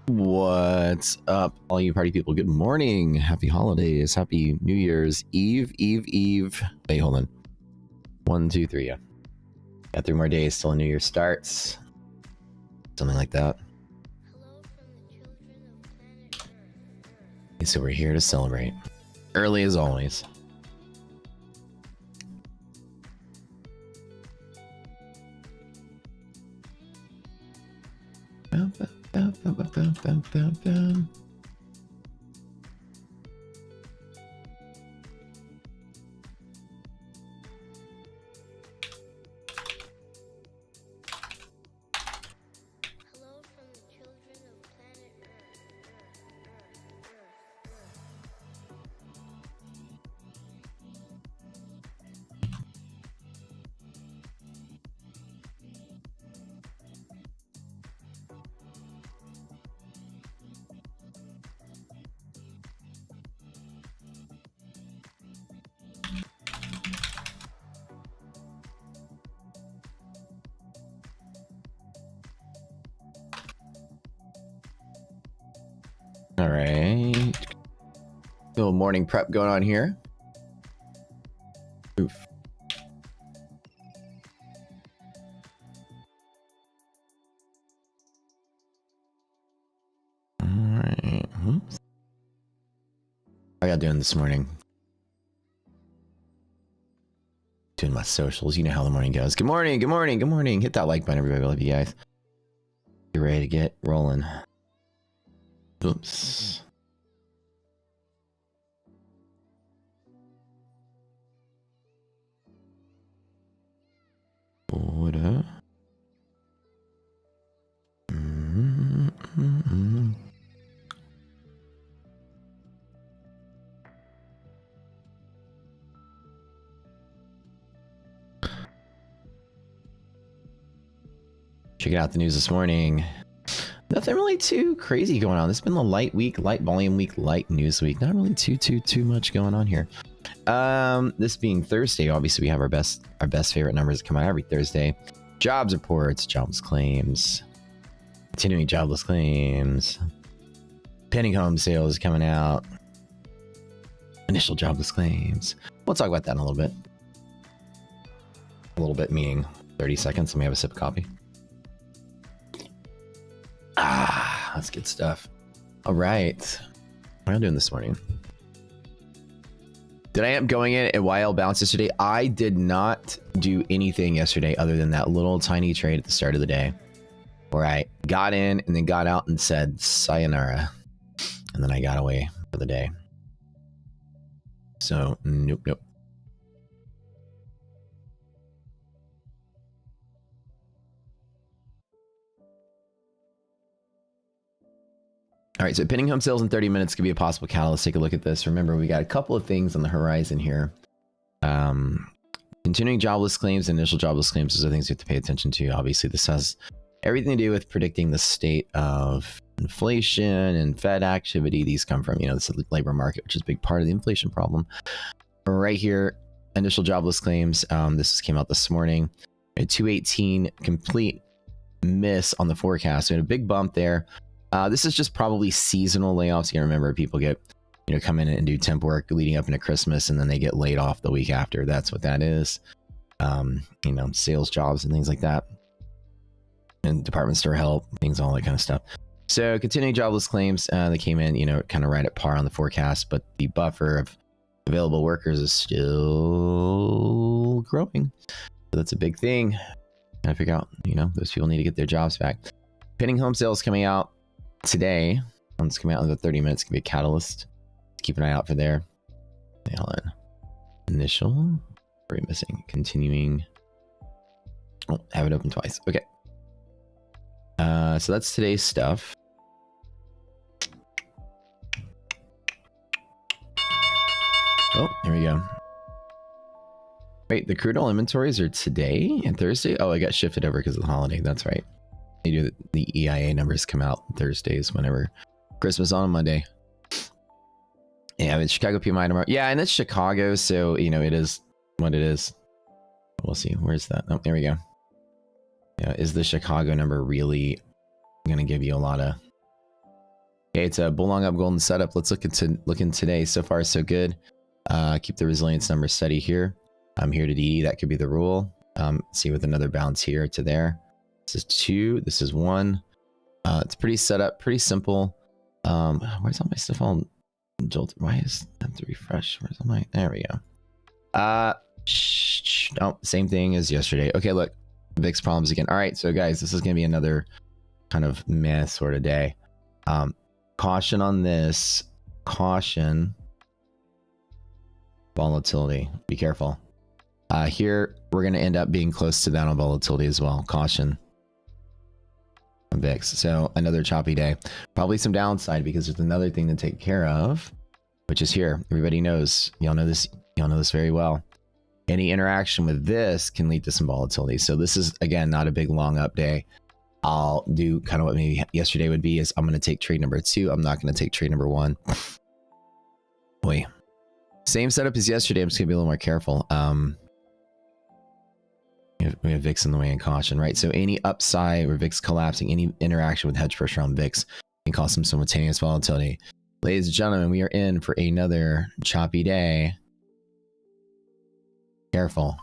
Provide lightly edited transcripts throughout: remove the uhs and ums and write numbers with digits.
What's up, all you party people? Good morning. Happy holidays. Happy New Year's Eve. Wait, hold on. 1, 2, 3. Yeah. Got 3 more days till a New Year starts. Something like that. So we're here to celebrate. Early as always. All right. Little morning prep going on here. Oof. All right. Oops. How y'all doing this morning? Doing my socials. You know how the morning goes. Good morning. Good morning. Good morning. Hit that like button, everybody. I love you guys. Get ready to get rolling. Oops. Order. Check out the news this morning. Nothing really too crazy going on. This has been a light week, light volume week, light news week. Not really too much going on here. This being Thursday, obviously we have our best favorite numbers that come out every Thursday. Jobs reports, jobless claims, continuing jobless claims, pending home sales coming out, initial jobless claims. We'll talk about that in a little bit. A little bit meaning 30 seconds. Let me have a sip of coffee. That's good stuff. All right. What am I doing this morning? Did I end up going in at YL bounce yesterday? I did not do anything yesterday other than that little tiny trade at the start of the day where I got in and then got out and said sayonara. And then I got away for the day. So, nope. All right, so pending home sales in 30 minutes could be a possible catalyst. Take a look at this. Remember, we got a couple of things on the horizon here. Continuing jobless claims and initial jobless claims, those are things you have to pay attention to. Obviously, this has everything to do with predicting the state of inflation and Fed activity. These come from, this labor market, which is a big part of the inflation problem. Right here, initial jobless claims. This came out this morning. A 218 complete miss on the forecast. We had a big bump there. This is just probably seasonal layoffs. You gotta remember, people get, come in and do temp work leading up into Christmas, and then they get laid off the week after. That's what that is. Sales jobs and things like that, and department store help, things, all that kind of stuff. So continuing jobless claims, they came in, kind of right at par on the forecast, but the buffer of available workers is still growing. So that's a big thing. Gotta figure out, those people need to get their jobs back. Pending home sales coming out today. One's coming out in the 30 minutes. Could be a catalyst. Keep an eye out for there. Hold on. Initial. What are we missing? Continuing. Oh, have it open twice. Okay. So that's today's stuff. Oh, here we go. Wait, the crude oil inventories are today and Thursday? Oh, I got shifted over because of the holiday. That's right. They do the EIA numbers come out Thursdays whenever Christmas on Monday. Yeah, it's Chicago PMI tomorrow. Yeah, and it's Chicago, so it is what it is. We'll see. Where's that? Oh, there we go. Yeah, is the Chicago number really going to give you a lot of Okay, it's a bull long up golden setup. Let's look in today. So far, so good. Keep the resilience number steady here. I'm here to DD. That could be the rule. See with another bounce here to there. This is 2. This is 1. It's pretty set up, pretty simple. Where's all my stuff all jolted? Why is that to refresh? Where's all my? There we go. No, same thing as yesterday. Okay, look, VIX problems again. All right, so guys, this is gonna be another kind of meh sort of day. Caution on this. Caution. Volatility. Be careful. Here, we're going to end up being close to that on volatility as well. Caution on VIX. So another choppy day. Probably some downside because there's another thing to take care of, which is here. Everybody knows. Y'all know this. Y'all know this very well. Any interaction with this can lead to some volatility. So this is, again, not a big long up day. I'll do kind of what maybe yesterday would be is I'm going to take trade number 2. I'm not going to take trade number 1. Boy. Same setup as yesterday. I'm just going to be a little more careful. We have VIX in the way and caution, right? So any upside or VIX collapsing, any interaction with hedge pressure on VIX can cause some simultaneous volatility. Ladies and gentlemen, we are in for another choppy day. Careful.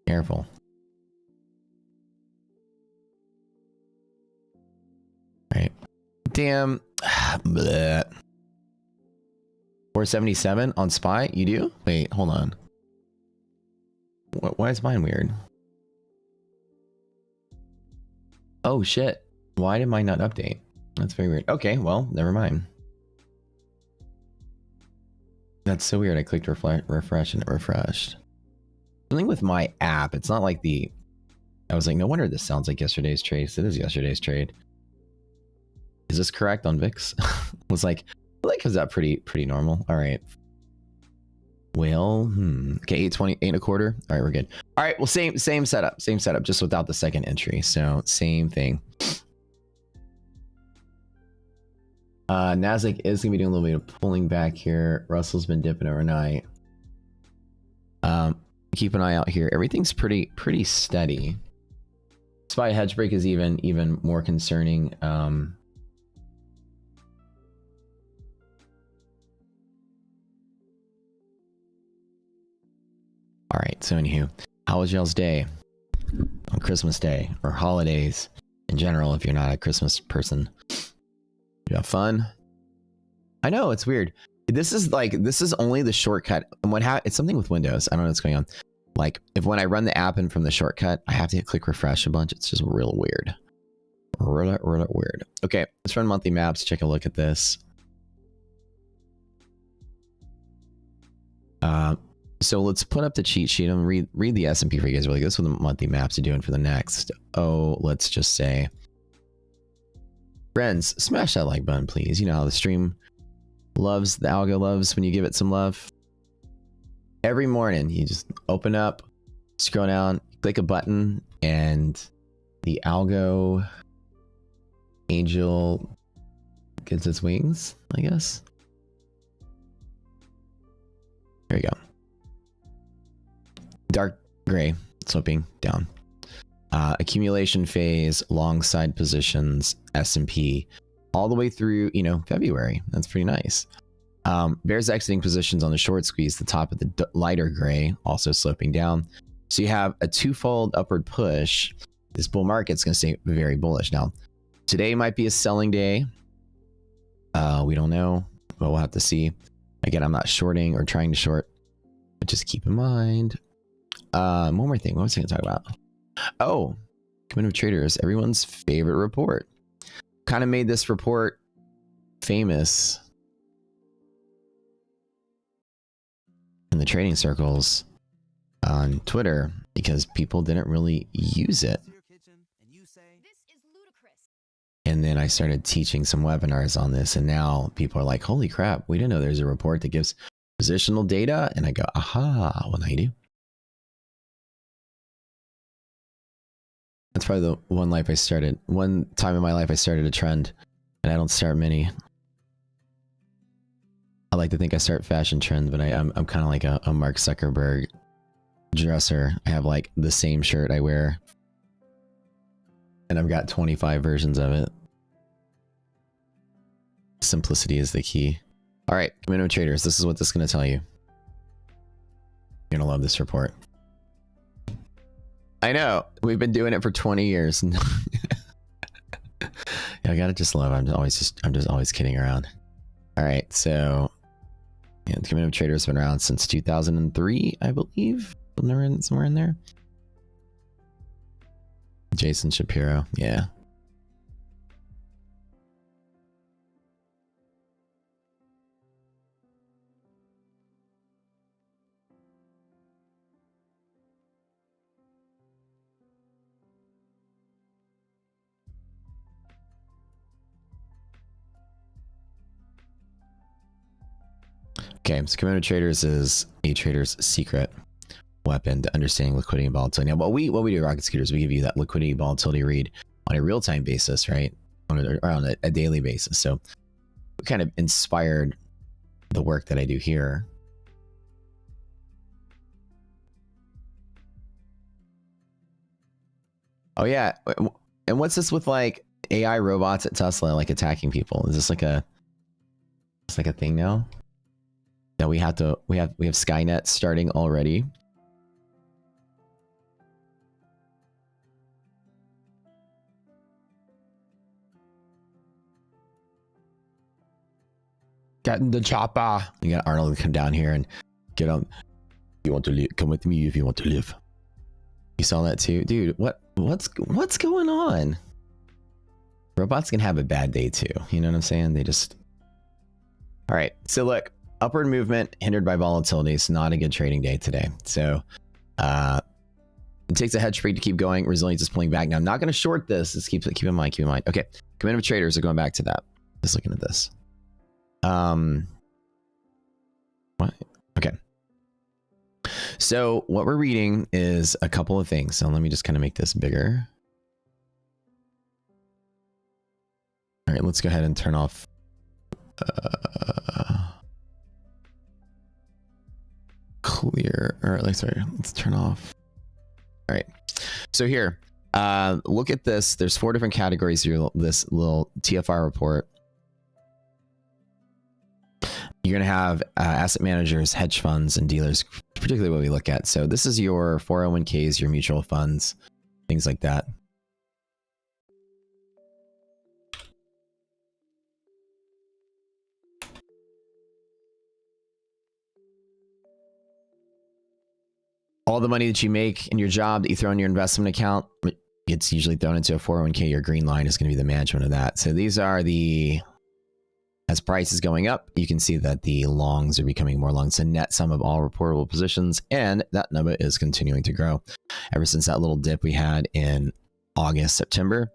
Careful. Right. Damn. Bleh. 477 on SPY? You do? Wait, hold on. Why is mine weird? Oh shit. Why did mine not update? That's very weird. Okay, well, never mind. That's so weird. I clicked refresh and it refreshed. Something with my app. It's not like the... I was like, no wonder this sounds like yesterday's trade. It is yesterday's trade. Is this correct on VIX? Was like comes out pretty normal. All right. Well, okay, 820, 8 and a quarter. All right, we're good. All right, well, same setup, just without the second entry. So same thing. Nasdaq is gonna be doing a little bit of pulling back here. Russell's been dipping overnight. Keep an eye out here. Everything's pretty steady. SPY hedge break is even more concerning. All right, so anywho, how was y'all's day on Christmas Day or holidays in general if you're not a Christmas person? You have fun? I know, it's weird. This is only the shortcut. And it's something with Windows. I don't know what's going on. Like when I run the app in from the shortcut, I have to click refresh a bunch. It's just real weird. Real weird. Okay, let's run monthly maps. Take a look at this. So let's put up the cheat sheet and read the S&P for you guys really good. This is what the monthly maps are doing for the next. Oh, let's just say. Friends, smash that like button, please. You know how the stream loves, the algo loves when you give it some love. Every morning, you just open up, scroll down, click a button, and the algo angel gets its wings, I guess. There you go. Dark gray, sloping down. Accumulation phase, long side positions, S&P, all the way through, February. That's pretty nice. Bears exiting positions on the short squeeze, the top of the lighter gray, also sloping down. So you have a twofold upward push. This bull market's going to stay very bullish. Now, today might be a selling day. We don't know, but we'll have to see. Again, I'm not shorting or trying to short, but just keep in mind. One more thing. What was I going to talk about? Oh, Committee of Traders, everyone's favorite report. Kind of made this report famous in the trading circles on Twitter because people didn't really use it. And then I started teaching some webinars on this, and now people are like, holy crap, we didn't know there's a report that gives positional data. And I go, aha, well, now you do. That's probably the one time in my life I started a trend, and I don't start many. I like to think I start fashion trends, but I'm kind of like a Mark Zuckerberg dresser. I have like the same shirt I wear, and I've got 25 versions of it. Simplicity is the key. All right, commitment traders, this is what this is going to tell you. You're going to love this report. I know, we've been doing it for 20 years. Yeah, I gotta just love it. I'm just always kidding around. All right, so yeah, the commitment trader has been around since 2003, I believe. Somewhere in there. Jason Shapiro, yeah. Okay, so commitment traders is a trader's secret weapon to understanding liquidity and volatility. Now, what we do at Rocket Scooters, we give you that liquidity volatility read on a real-time basis, right? On a daily basis. So we kind of inspired the work that I do here. Oh yeah, and what's this with like AI robots at Tesla like attacking people? Is this like a thing now? That we have Skynet starting already. Get in the chopper. You got Arnold to come down here and get on. You want to live? Come with me if you want to live. You saw that too, dude. What's going on? Robots can have a bad day too. You know what I'm saying? They just. All right. So look. Upward movement hindered by volatility. It's not a good trading day today. So it takes a hedge freak to keep going. Resilience is pulling back. Now I'm not going to short this. Just keep in mind. Okay. Commitment traders are going back to that. Just looking at this. What? Okay. So what we're reading is a couple of things. So let me just kind of make this bigger. All right. Let's go ahead and turn off. Clear, or let's turn off. All right, so here, look at this. There's 4 different categories here. This little TFR report. You're gonna have asset managers, hedge funds, and dealers, particularly what we look at. So this is your 401ks, your mutual funds, things like that. All the money that you make in your job that you throw in your investment account, it's usually thrown into a 401k. Your green line is going to be the management of that. So these are as price is going up, you can see that the longs are becoming more long. It's a net sum of all reportable positions, and that number is continuing to grow. Ever since that little dip we had in August, September,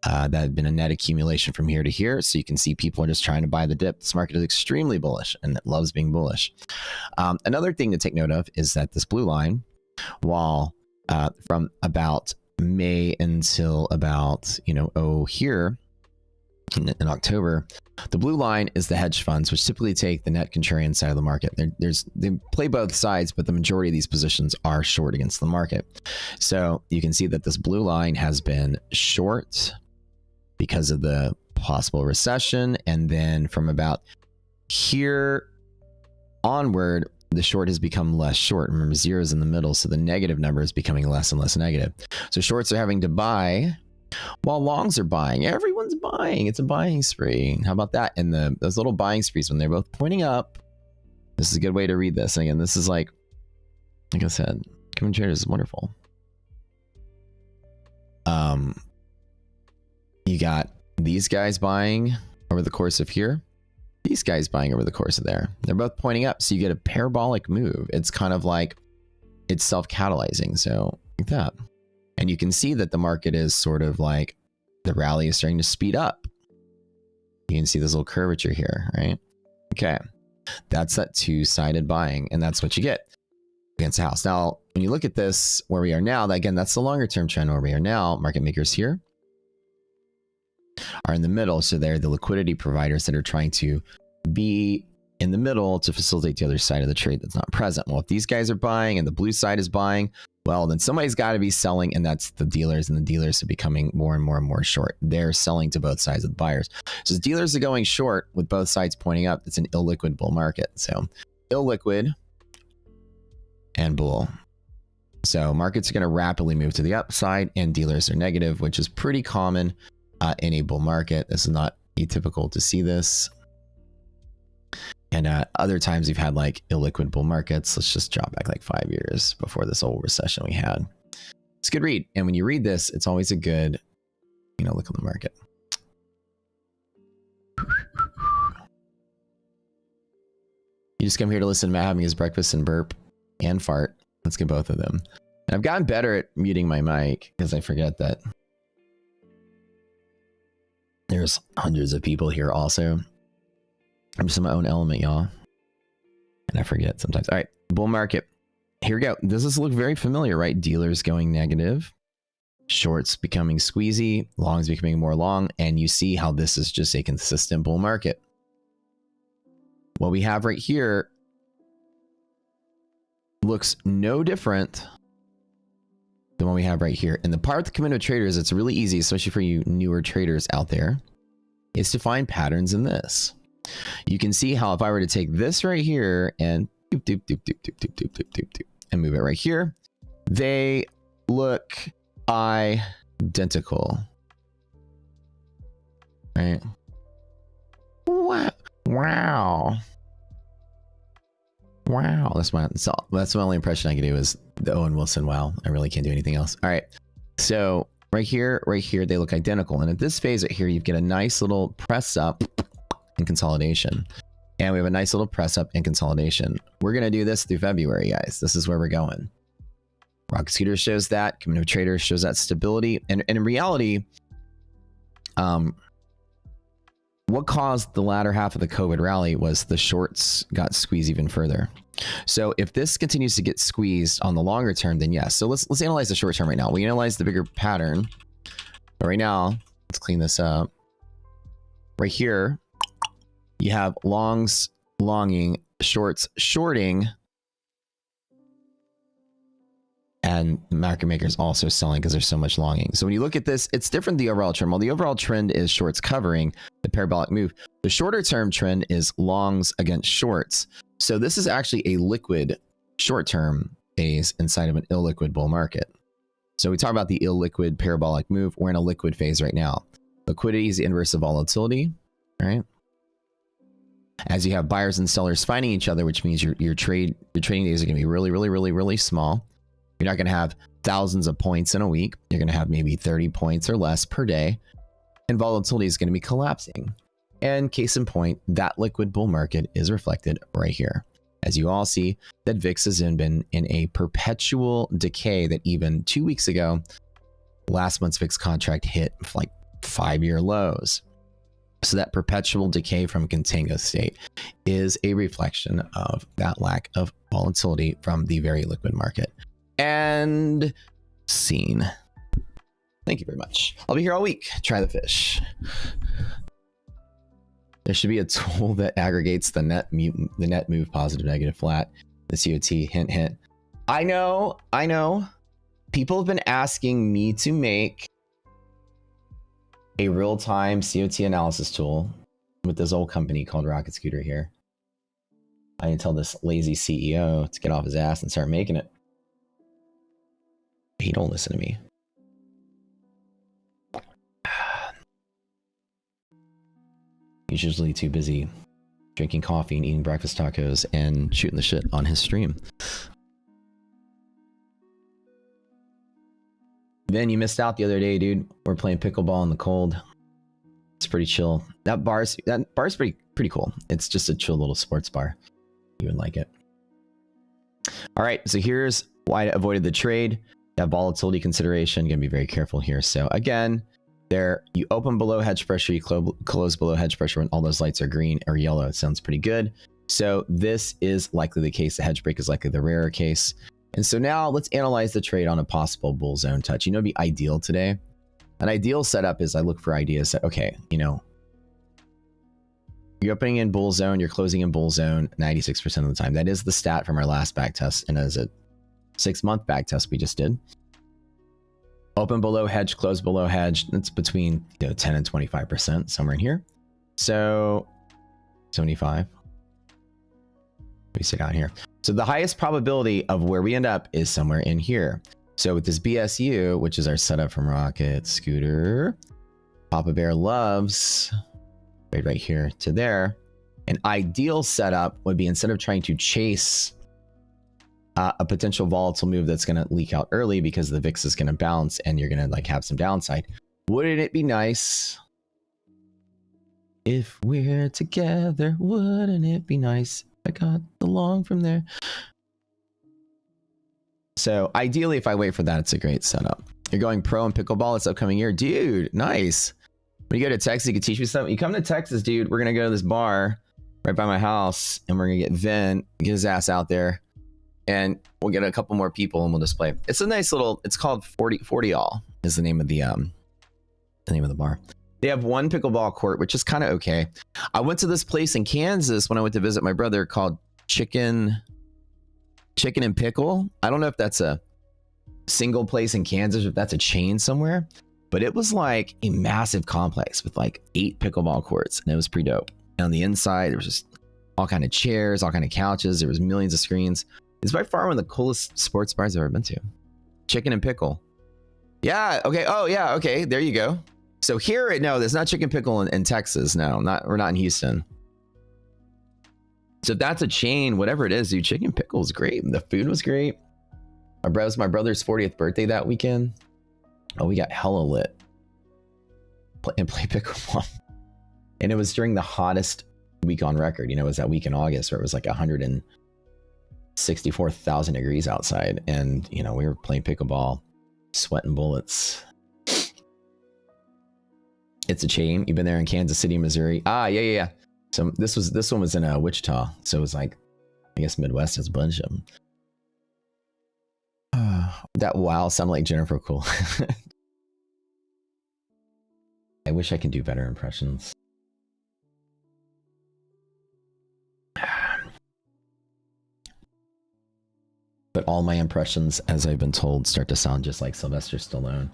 that had been a net accumulation from here to here. So you can see people are just trying to buy the dip. This market is extremely bullish, and it loves being bullish. Another thing to take note of is that this blue line, while from about May until about, here in October, the blue line is the hedge funds, which typically take the net contrarian side of the market. They play both sides, but the majority of these positions are short against the market. So you can see that this blue line has been short because of the possible recession. And then from about here onward, the short has become less short. Remember, zero is in the middle, so the negative number is becoming less and less negative. So shorts are having to buy while longs are buying. Everyone's buying. It's a buying spree. How about that? And those little buying sprees, when they're both pointing up, this is a good way to read this. And again, this is like I said, commitment traders is wonderful. You got these guys buying over the course of here. These guys buying over the course of there. They're both pointing up, so you get a parabolic move. It's kind of like it's self-catalyzing, so like that. And you can see that the market is sort of like the rally is starting to speed up. You can see this little curvature here, right? Okay, that's that two-sided buying, and that's what you get against the house. Now, when you look at this, where we are now, again, that's the longer-term trend where we are now. Market makers here are in the middle, so they're the liquidity providers that are trying to be in the middle to facilitate the other side of the trade that's not present. Well, if these guys are buying and the blue side is buying, well, then somebody's got to be selling, and that's the dealers, and the dealers are becoming more and more and more short. They're selling to both sides of the buyers. So as dealers are going short with both sides pointing up, it's an illiquid bull market. So illiquid and bull. So markets are going to rapidly move to the upside, and dealers are negative, which is pretty common in a bull market. This is not atypical to see this. And other times we've had like illiquid bull markets. Let's just drop back like 5 years before this old recession we had. It's a good read. And when you read this, it's always a good, look at the market. You just come here to listen to Matt having his breakfast and burp and fart. Let's get both of them. And I've gotten better at muting my mic because I forget that there's hundreds of people here also. I'm just in my own element, y'all. And I forget sometimes. All right, bull market. Here we go. Does this look very familiar, right? Dealers going negative, shorts becoming squeezy, longs becoming more long, and you see how this is just a consistent bull market. What we have right here looks no different than what we have right here. And the part with the commitment of traders, it's really easy, especially for you newer traders out there, is to find patterns in this. You can see how if I were to take this right here and doop, doop, doop, doop, doop, doop, doop, doop, doop, doop, and move it right here, they look identical. Right? Wow. Wow. Wow. That's my only impression I can do is the Owen Wilson. Wow. I really can't do anything else. All right. So right here, they look identical. And at this phase right here, you get a nice little press up and consolidation. And we have a nice little press up and consolidation. We're going to do this through February, guys. This is where we're going. Rocket Scooter shows that. Commitment Trader shows that stability. And in reality, what caused the latter half of the COVID rally was the shorts got squeezed even further. So if this continues to get squeezed on the longer term, then yes. So let's analyze the short term right now. We analyze the bigger pattern. But right now, let's clean this up. Right here, you have longs longing, shorts shorting, and market makers also selling because there's so much longing. So when you look at this, it's different than the overall trend. While the overall trend is shorts covering the parabolic move, the shorter term trend is longs against shorts. So this is actually a liquid short-term phase inside of an illiquid bull market. So we talk about the illiquid parabolic move. We're in a liquid phase right now. Liquidity is the inverse of volatility, right? As you have buyers and sellers fighting each other, which means your trading days are going to be really, really, really, really small. You're not going to have thousands of points in a week. You're going to have maybe 30 points or less per day. And volatility is going to be collapsing. And case in point, that liquid bull market is reflected right here. As you all see, that VIX has been in a perpetual decay that even 2 weeks ago, last month's VIX contract hit like 5-year lows. So that perpetual decay from contango state is a reflection of that lack of volatility from the very liquid market. And scene. Thank you very much. I'll be here all week. Try the fish. There should be a tool that aggregates the net move, positive, negative, flat, the COT, hint, hint. I know. People have been asking me to make a real-time COT analysis tool with this old company called Rocket Scooter here. I need to tell this lazy CEO to get off his ass and start making it. He don't listen to me. He's usually too busy drinking coffee and eating breakfast tacos and shooting the shit on his stream. Ben, you missed out the other day, dude. We're playing pickleball in the cold. It's pretty chill. That bar's pretty cool. It's just a chill little sports bar. You would like it. All right, so here's why I avoided the trade. That volatility consideration, gonna be very careful here. So again, there you open below hedge pressure, you close below hedge pressure when all those lights are green or yellow. It sounds pretty good. So this is likely the case. The hedge break is likely the rarer case. And so now let's analyze the trade on a possible bull zone touch. You know, it'd be ideal today. An ideal setup is I look for ideas that, okay, you know, you're opening in bull zone, you're closing in bull zone 96% of the time. That is the stat from our last back test. And as it 6-month back test we just did. Open below hedge, close below hedge. It's between 10 and 25%, somewhere in here. So 75. We sit down here. So the highest probability of where we end up is somewhere in here. So with this BSU, which is our setup from Rocket Scooter, Papa Bear loves right here to there. An ideal setup would be, instead of trying to chase a potential volatile move that's going to leak out early because the VIX is going to bounce and you're going to like have some downside, wouldn't it be nice if we're together? Wouldn't it be nice if I got along from there? So ideally, if I wait for that, it's a great setup. You're going pro in pickleball this upcoming year. Dude, nice. When you go to Texas, you can teach me something. You come to Texas, dude, we're going to go to this bar right by my house and we're going to get Vin, get his ass out there, and we'll get a couple more people and we'll just play. It's a nice little, it's called 40 All is the name of the bar. They have one pickleball court, which is kind of okay. I went to this place in Kansas when I went to visit my brother called Chicken and Pickle. I don't know if that's a single place in Kansas or if that's a chain somewhere, but it was like a massive complex with like 8 pickleball courts, and it was pretty dope. And on the inside, there was just all kind of chairs, all kind of couches. There was millions of screens. It's by far one of the coolest sports bars I've ever been to. Chicken and Pickle. Yeah. Okay. Oh yeah. Okay. There you go. So here, no, there's not Chicken Pickle in Texas. No, we're not in Houston. So if that's a chain, whatever it is, dude, Chicken Pickle is great. The food was great. It was my brother's 40th birthday that weekend. Oh, we got hella lit and play pickleball. And it was during the hottest week on record. You know, it was that week in August where it was like 164,000 degrees outside. And, you know, we were playing pickleball, sweating bullets. It's a chain. You've been there in Kansas City, Missouri. Ah, yeah. So this one was in Wichita. So it was like, I guess Midwest has a bunch of them. That wow sounded like Jennifer Cool. I wish I could do better impressions. But all my impressions, as I've been told, start to sound just like Sylvester Stallone.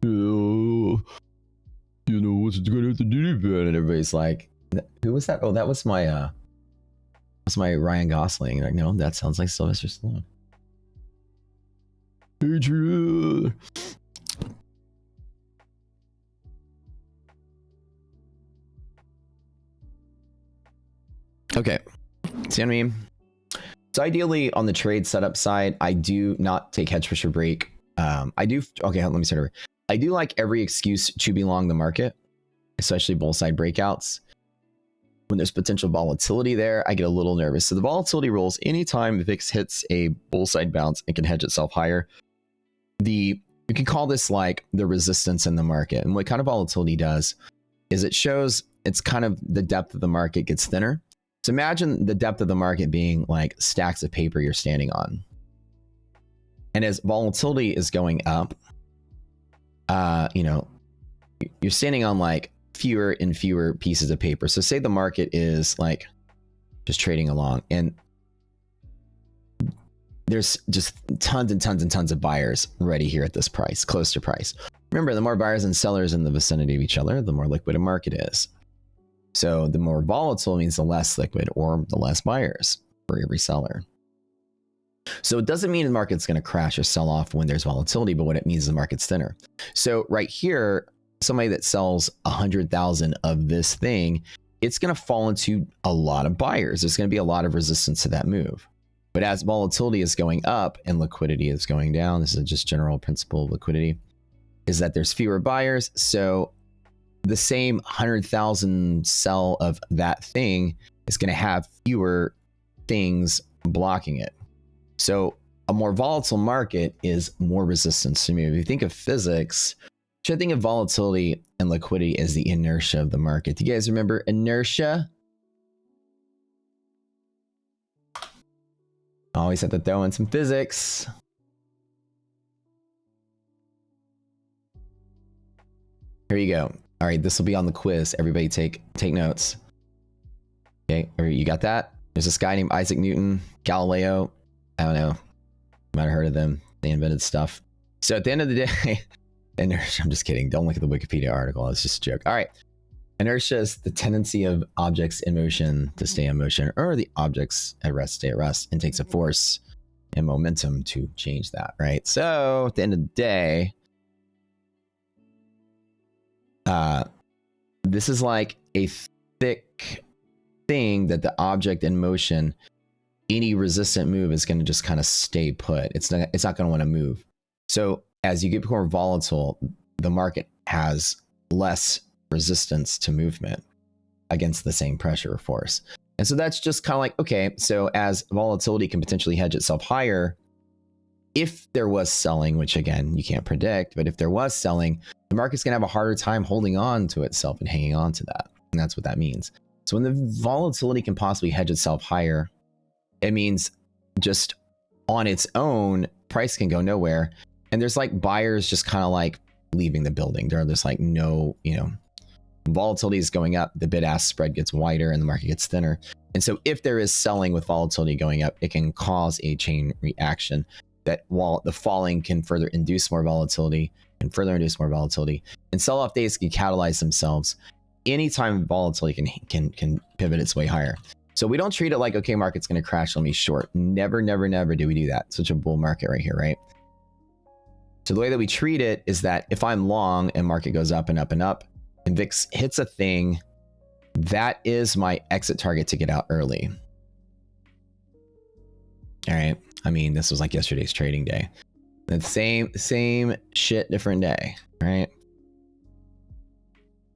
You know what's gonna have to do, man? And everybody's like, who was that? Oh, that was my Ryan Gosling. Like, no, that sounds like Sylvester Stallone. Adrian. Okay, see what I mean? So ideally on the trade setup side, I do not take hedge push or break. Okay, let me start over. I do like every excuse to be long the market, especially bull side breakouts. When there's potential volatility there, I get a little nervous. So the volatility rules, anytime VIX hits a bull side bounce, it can hedge itself higher. You can call this like the resistance in the market. And what kind of volatility does is it shows it's kind of the depth of the market gets thinner. So imagine the depth of the market being like stacks of paper you're standing on. And as volatility is going up, you know, you're standing on like fewer and fewer pieces of paper. So say the market is like just trading along and there's just tons and tons and tons of buyers ready here at this price, close to price. Remember, the more buyers and sellers in the vicinity of each other, the more liquid a market is. So the more volatile means the less liquid or the less buyers for every seller. So it doesn't mean the market's going to crash or sell off when there's volatility, but what it means is the market's thinner. So right here, somebody that sells 100,000 of this thing, it's going to fall into a lot of buyers. There's going to be a lot of resistance to that move. But as volatility is going up and liquidity is going down, this is just general principle of liquidity, is that there's fewer buyers. So the same 100,000 sell of that thing is going to have fewer things blocking it. So a more volatile market is more resistance to move. If you think of physics, you should think of volatility and liquidity as the inertia of the market. Do you guys remember inertia? Always have to throw in some physics. Here you go. All right, this will be on the quiz. Everybody take notes. Okay, you got that? There's this guy named Isaac Newton, Galileo. I don't know. You might have heard of them. They invented stuff. So at the end of the day, inertia, I'm just kidding. Don't look at the Wikipedia article. It's just a joke. All right. Inertia is the tendency of objects in motion to stay in motion, or the objects at rest stay at rest, and takes a force and momentum to change that, right? So at the end of the day, this is like a thick thing that the object in motion, any resistant move is going to just kind of stay put. It's not going to want to move. So as you get more volatile, the market has less resistance to movement against the same pressure or force. And so that's just kind of like, okay, so as volatility can potentially hedge itself higher, if there was selling, which again, you can't predict, but if there was selling, the market's going to have a harder time holding on to itself and hanging on to that. And that's what that means. So when the volatility can possibly hedge itself higher, it means just on its own, price can go nowhere. And there's like buyers just kind of like leaving the building. They're just like, no, you know, volatility is going up, the bid-ask spread gets wider and the market gets thinner. And so if there is selling with volatility going up, it can cause a chain reaction that, while the falling can further induce more volatility and further induce more volatility, and sell-off days can catalyze themselves anytime volatility can pivot its way higher. So we don't treat it like, okay, market's going to crash, let me short. Never, never, never do we do that. Such a bull market right here, right? So the way that we treat it is that if I'm long and market goes up and up and up, and VIX hits a thing, that is my exit target to get out early. All right. I mean, this was like yesterday's trading day. The same shit, different day, right?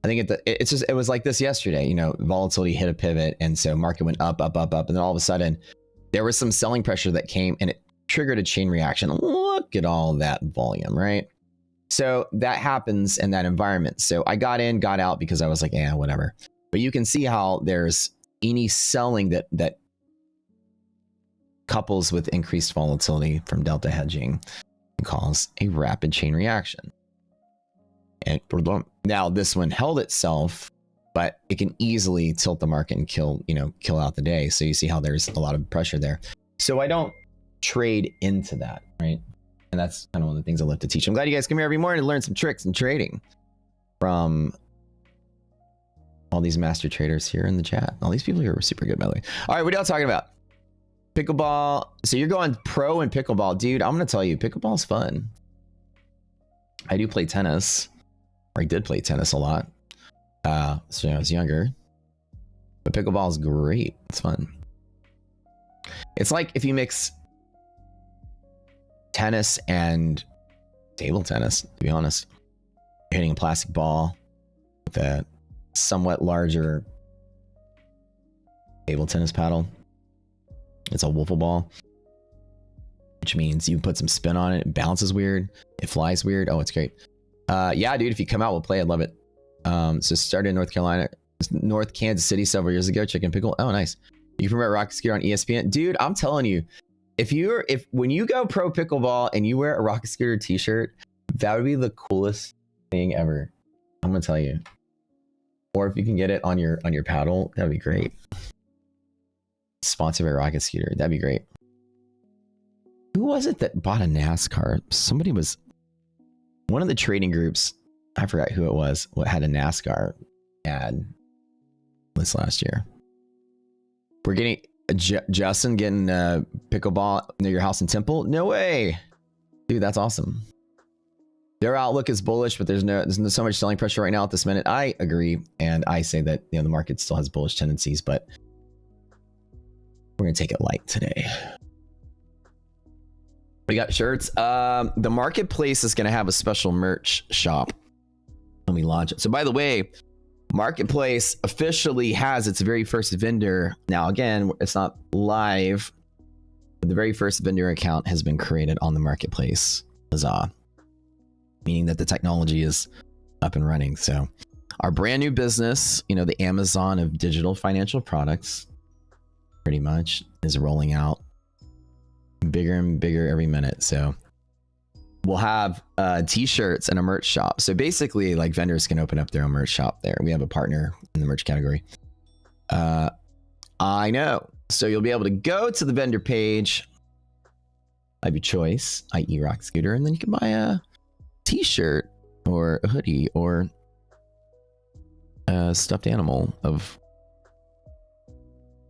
I think it was like this yesterday. You know, volatility hit a pivot, and so market went up, up, up, up, and then all of a sudden, there was some selling pressure that came, and it triggered a chain reaction. Look at all that volume, right? So that happens in that environment. So I got in, got out because I was like, yeah, whatever. But you can see how there's any selling that couples with increased volatility from delta hedging can cause a rapid chain reaction. And now this one held itself, but it can easily tilt the market and kill out the day. So you see how there's a lot of pressure there. So I don't trade into that, right? And that's kind of one of the things I love to teach. I'm glad you guys come here every morning to learn some tricks in trading from all these master traders here in the chat. All these people here are super good, by the way. All right, what are y'all talking about? Pickleball. So you're going pro in pickleball. Dude, I'm going to tell you, pickleball's fun. I do play tennis. Or I did play tennis a lot. So when I was younger. But pickleball is great. It's fun. It's like if you mix tennis and table tennis, to be honest. You're hitting a plastic ball with a somewhat larger table tennis paddle. It's a wiffle ball, which means you put some spin on it. It bounces weird. It flies weird. Oh, it's great. Yeah, dude, if you come out, we'll play. I'd love it. So started in North Kansas City several years ago. Chicken pickle. Oh, nice. You can wear Rocket Scooter on ESPN. Dude, I'm telling you, when you go pro pickleball and you wear a Rocket Scooter t-shirt, that would be the coolest thing ever. I'm gonna tell you. Or if you can get it on your paddle, that'd be great. Sponsored by Rocket Scooter, that'd be great. Who was it that bought a NASCAR? Somebody was one of the trading groups. I forgot who it was. What had a NASCAR ad this last year? We're getting Justin getting pickleball near your house in Temple. No way, dude. That's awesome. Their outlook is bullish, but there's so much selling pressure right now at this minute. I agree, and I say that the market still has bullish tendencies, but we're gonna take it light today. We got shirts. The marketplace is gonna have a special merch shop when we launch it. So by the way, Marketplace officially has its very first vendor. Now, again, it's not live, but the very first vendor account has been created on the Marketplace. Huzzah. Meaning that the technology is up and running. So our brand new business, the Amazon of digital financial products, pretty much is rolling out bigger and bigger every minute. So we'll have t-shirts and a merch shop. So basically, like, vendors can open up their own merch shop there. We have a partner in the merch category. I know. So you'll be able to go to the vendor page. of your choice, i.e. Rock Scooter, and then you can buy a t-shirt or a hoodie or a stuffed animal of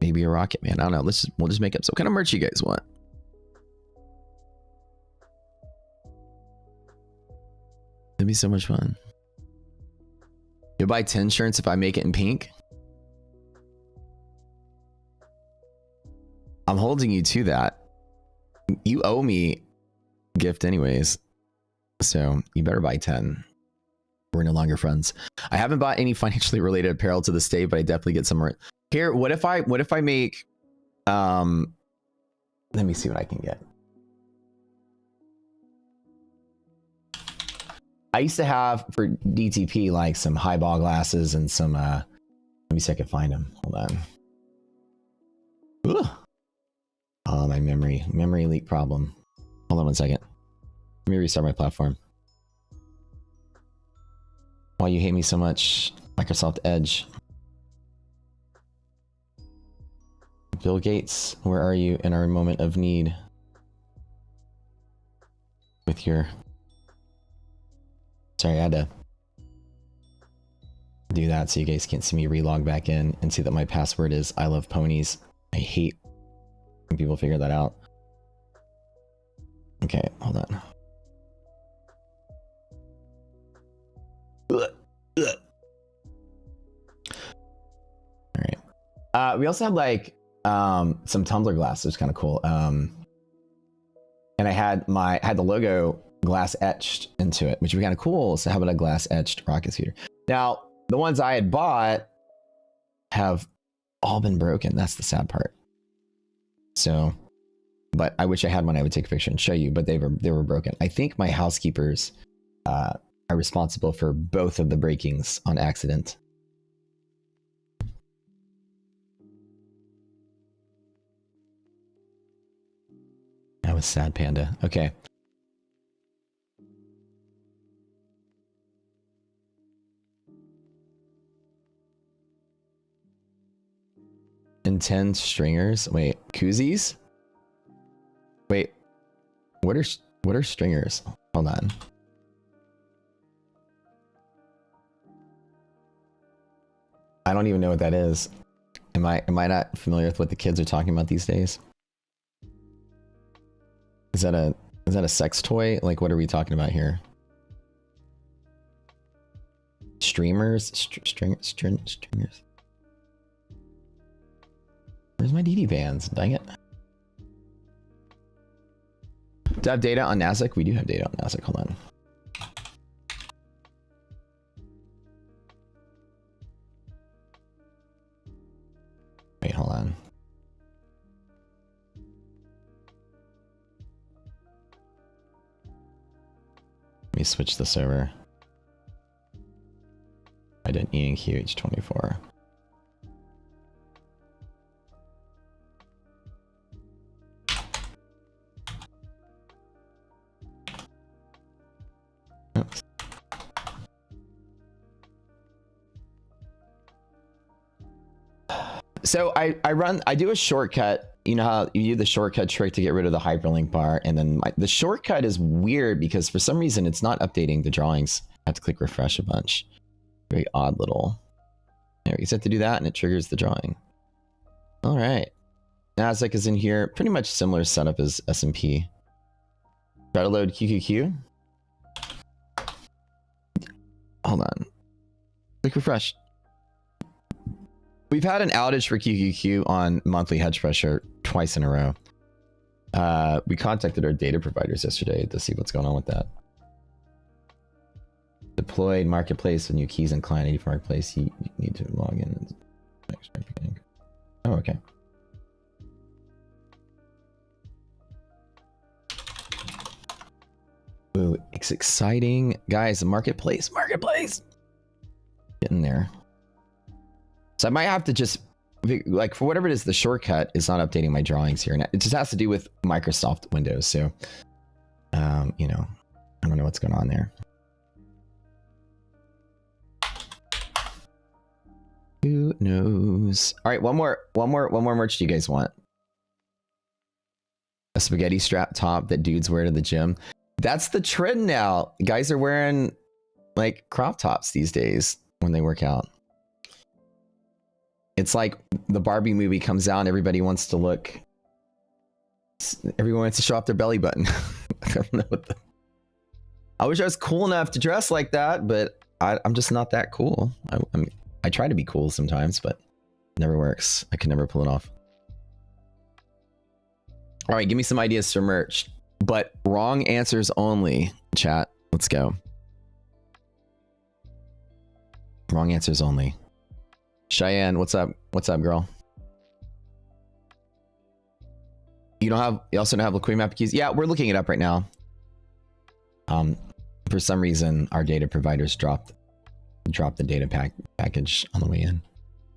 maybe a Rocket Man. I don't know. We'll just make up. So what kind of merch you guys want? It'd be so much fun. You'll buy 10 shirts if I make it in pink. I'm holding you to that. You owe me a gift anyways. So you better buy 10. We're no longer friends. I haven't bought any financially related apparel to this day, but I definitely get some here. What if I make, let me see what I can get. I used to have for DTP like some highball glasses and some, let me see if I can find them. Hold on. Ugh. Oh, my memory leak problem. Hold on one second. Let me restart my platform. Why you hate me so much, Microsoft Edge. Bill Gates, where are you in our moment of need? With your... Sorry, I had to do that so you guys can't see me relog back in and see that my password is I love ponies. I hate when people figure that out. Okay, hold on. All right. We also had like some tumbler glass. It was kind of cool. And I had the logo glass etched into it, which would be kind of cool. So how about a glass etched rocket scooter? Now, the ones I had bought have all been broken. That's the sad part. So, but I wish I had one I would take a picture and show you, but they were broken. I think my housekeepers are responsible for both of the breakings on accident. That was sad, Panda. Okay. And 10 stringers. Wait, koozies? Wait, what are stringers? Hold on. I don't even know what that is. Am I not familiar with what the kids are talking about these days? Is that a sex toy? Like, what are we talking about here? Streamers? Stringers? Where's my DD bands? Dang it. Do I have data on nasdaq? We do have data on nasdaq. Hold on. Wait, hold on. Let me switch this over. I didn't ENQH24. Oops. So I do a shortcut. You know how you do the shortcut trick to get rid of the hyperlink bar, and then the shortcut is weird because for some reason it's not updating the drawings. I have to click refresh a bunch. Very odd little. There, you set to do that, and it triggers the drawing. All right, nasdaq is in here. Pretty much similar setup as S&P. Try to load QQQ. Hold on. Click refresh. We've had an outage for QQQ on monthly hedge pressure twice in a row. We contacted our data providers yesterday to see what's going on with that. Deployed marketplace with new keys and client ID for marketplace. You need to log in. Oh, okay. Ooh, it's exciting. Guys, the marketplace. Getting there. So I might have to just, like, for whatever it is, the shortcut is not updating my drawings here. And it just has to do with Microsoft Windows. So, you know, I don't know what's going on there. Who knows? All right, one more merch do you guys want? A spaghetti strap top that dudes wear to the gym. That's the trend now. Guys are wearing like crop tops these days when they work out. It's like the Barbie movie comes out and everybody wants to look. Everyone wants to show off their belly button. I don't know what the. I wish I was cool enough to dress like that, but I'm just not that cool. I try to be cool sometimes, but it never works. I can never pull it off. All right, give me some ideas for merch, but wrong answers only. Chat, let's go. Wrong answers only. Cheyenne, what's up? What's up, girl? You also don't have liquidity map keys? Yeah, we're looking it up right now. For some reason, our data providers dropped the data package on the way in.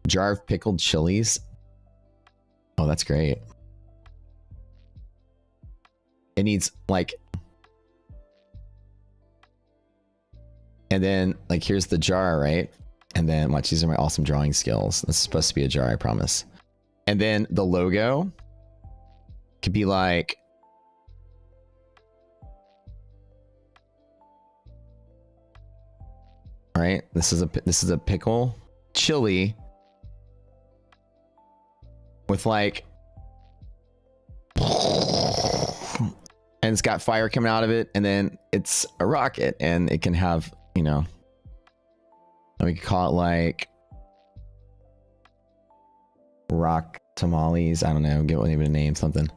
Jar of pickled chilies. Oh, that's great. It needs like, and then like here's the jar, right? And then watch, these are my awesome drawing skills. This is supposed to be a jar, I promise. And then the logo could be like, all right, this is a pickle chili with like, and it's got fire coming out of it, and then it's a rocket, and it can have, you know, we could call it like rock tamales. I don't know, give it a name, something.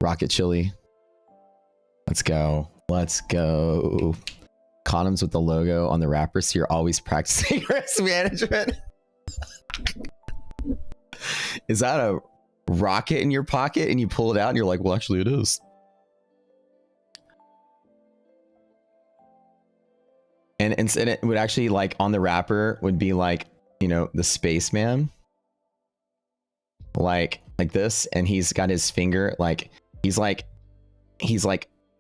Rocket chili. Let's go. Let's go. Condoms with the logo on the wrapper, so you're always practicing risk management. Is that a rocket in your pocket and you pull it out and you're like, well, actually it is. And it would actually, like, on the wrapper would be like, you know, the spaceman, like this, and he's got his finger, like he's like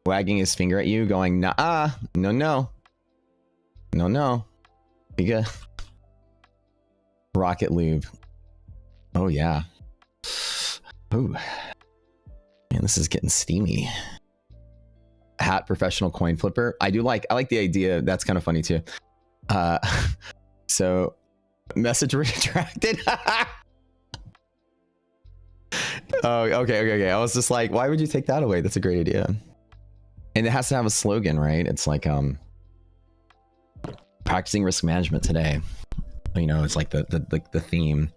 wagging his finger at you, going, nah, no, you good. Rocket lube. Oh yeah. Ooh, man, this is getting steamy. Hat professional coin flipper. I like the idea. That's kind of funny too. So message retracted. Oh, okay. I was just like, why would you take that away? That's a great idea. And it has to have a slogan, right? It's like practicing risk management today. You know, it's like the theme.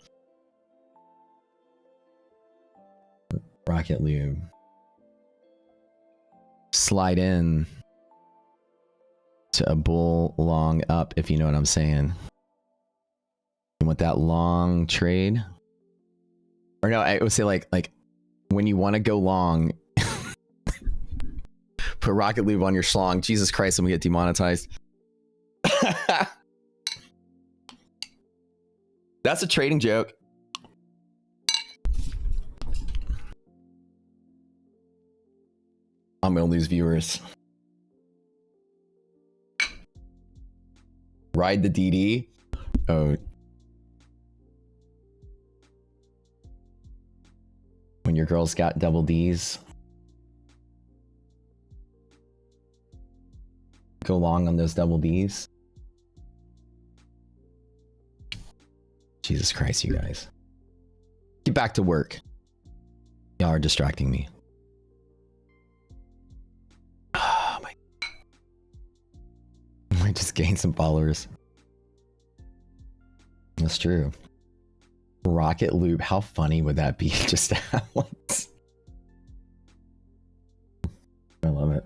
Rocket lube. Slide in to a bull long up, if you know what I'm saying. You want that long trade? Or no, I would say like when you want to go long, put rocket lube on your schlong. Jesus Christ, I'm gonna get demonetized. That's a trading joke. I'm gonna lose viewers. Ride the DD. Oh. When your girl's got double D's. Go long on those double D's. Jesus Christ, you guys. Get back to work. Y'all are distracting me. Might just gain some followers. That's true. Rocket lube. How funny would that be just to have once? I love it.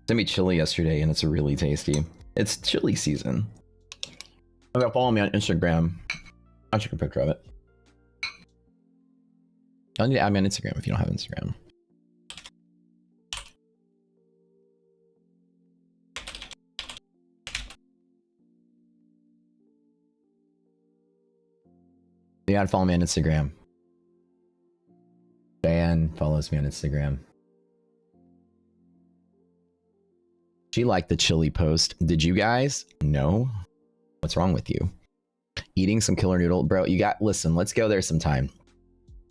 Sent me chili yesterday and it's really tasty. It's chili season. Okay, follow me on Instagram. I'll take a picture of it. Y'all need to add me on Instagram if you don't have Instagram. You gotta follow me on Instagram. Diane follows me on Instagram. She liked the chili post. Did you guys? No. What's wrong with you? Eating some killer noodle, bro. You got, listen, let's go there sometime.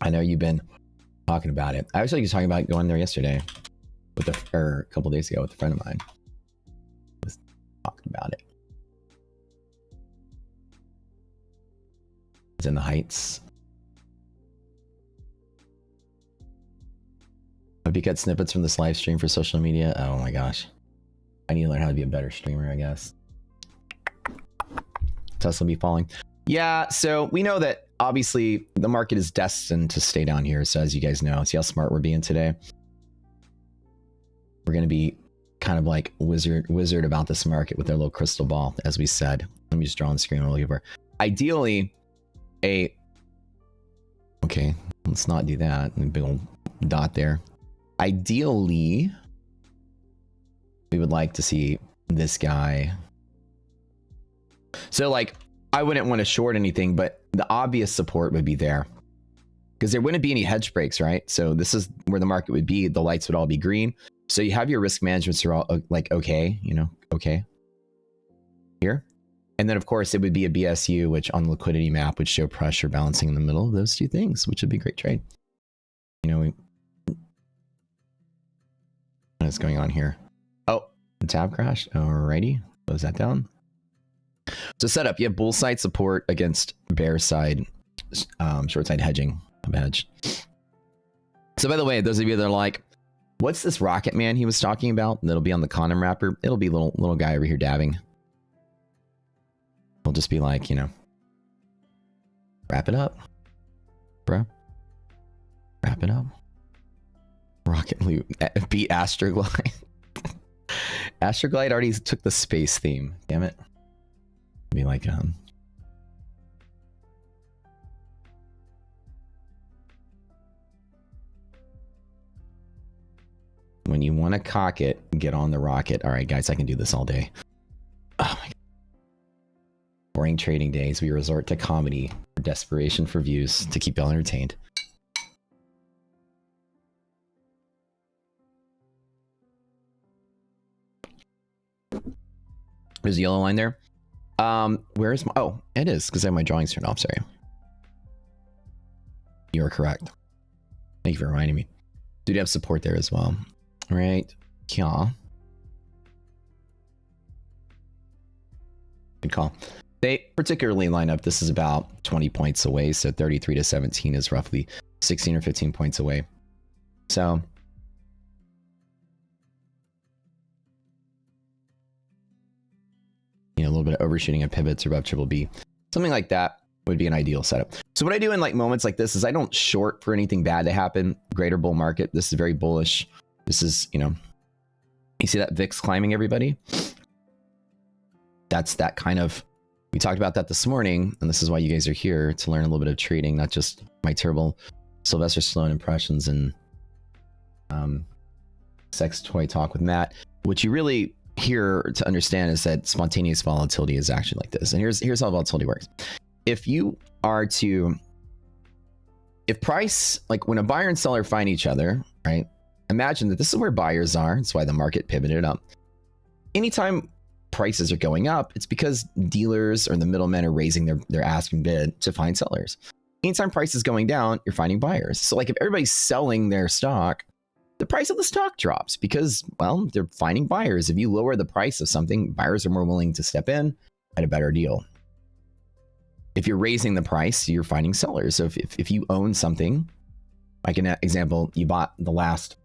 I know you've been talking about it. I was actually talking about going there yesterday with or a couple days ago with a friend of mine. Was talking about it. It's in the Heights. Hope you get snippets from this live stream for social media. Oh my gosh. I need to learn how to be a better streamer, I guess. Tesla be falling. Yeah, so we know that obviously the market is destined to stay down here. So as you guys know, see how smart we're being today? We're going to be kind of like wizard about this market with their little crystal ball, as we said. Let me just draw on the screen what we're looking for. Ideally, okay, let's not do that. Big old dot there. Ideally, we would like to see this guy. So like, I wouldn't want to short anything, but the obvious support would be there because there wouldn't be any hedge breaks, right? So this is where the market would be. The lights would all be green. So you have your risk managements are all like, okay, you know, okay here. And then of course it would be a BSU, which on the liquidity map would show pressure balancing in the middle of those two things, which would be a great trade. You know, what's going on here? Oh, the tab crashed. Alrighty, close that down. So setup, you have bull side support against bear side, short side hedging of hedge. So by the way, those of you that are like, what's this rocket man he was talking about? That'll be on the condom wrapper. It'll be little guy over here dabbing. We'll just be like, you know, wrap it up, bro. Wrap it up. Rocket loot. Beat Astroglide. Astroglide already took the space theme. Damn it. Be like when you want to cock it, get on the rocket. All right, guys, I can do this all day. Oh my God. Boring trading days. We resort to comedy or desperation for views to keep y'all entertained. There's a yellow line there. Where is my, oh, it is because I have my drawings turned off. Sorry. You are correct. Thank you for reminding me. Do have support there as well. All right. Yeah. Good call. They particularly line up. This is about 20 points away. So 33 to 17 is roughly 16 or 15 points away. So you know, a little bit of overshooting of pivots or above triple B, something like that would be an ideal setup. So what I do in like moments like this is I don't short for anything bad to happen. Greater bull market. This is very bullish. This is, you know, you see that VIX climbing, everybody? That's that kind of, we talked about that this morning, and this is why you guys are here, to learn a little bit of trading, not just my terrible Sylvester Stallone impressions and sex toy talk with Matt. What you really here to understand is that spontaneous volatility is actually like this. And here's how volatility works. If you are to, if price, like when a buyer and seller find each other, right? Imagine that this is where buyers are. That's why the market pivoted up. Anytime prices are going up, it's because dealers or the middlemen are raising their asking bid to find sellers. Anytime price is going down, you're finding buyers. So like if everybody's selling their stock, the price of the stock drops because, well, they're finding buyers. If you lower the price of something, buyers are more willing to step in at a better deal. If you're raising the price, you're finding sellers. So if you own something, like an example, you bought the last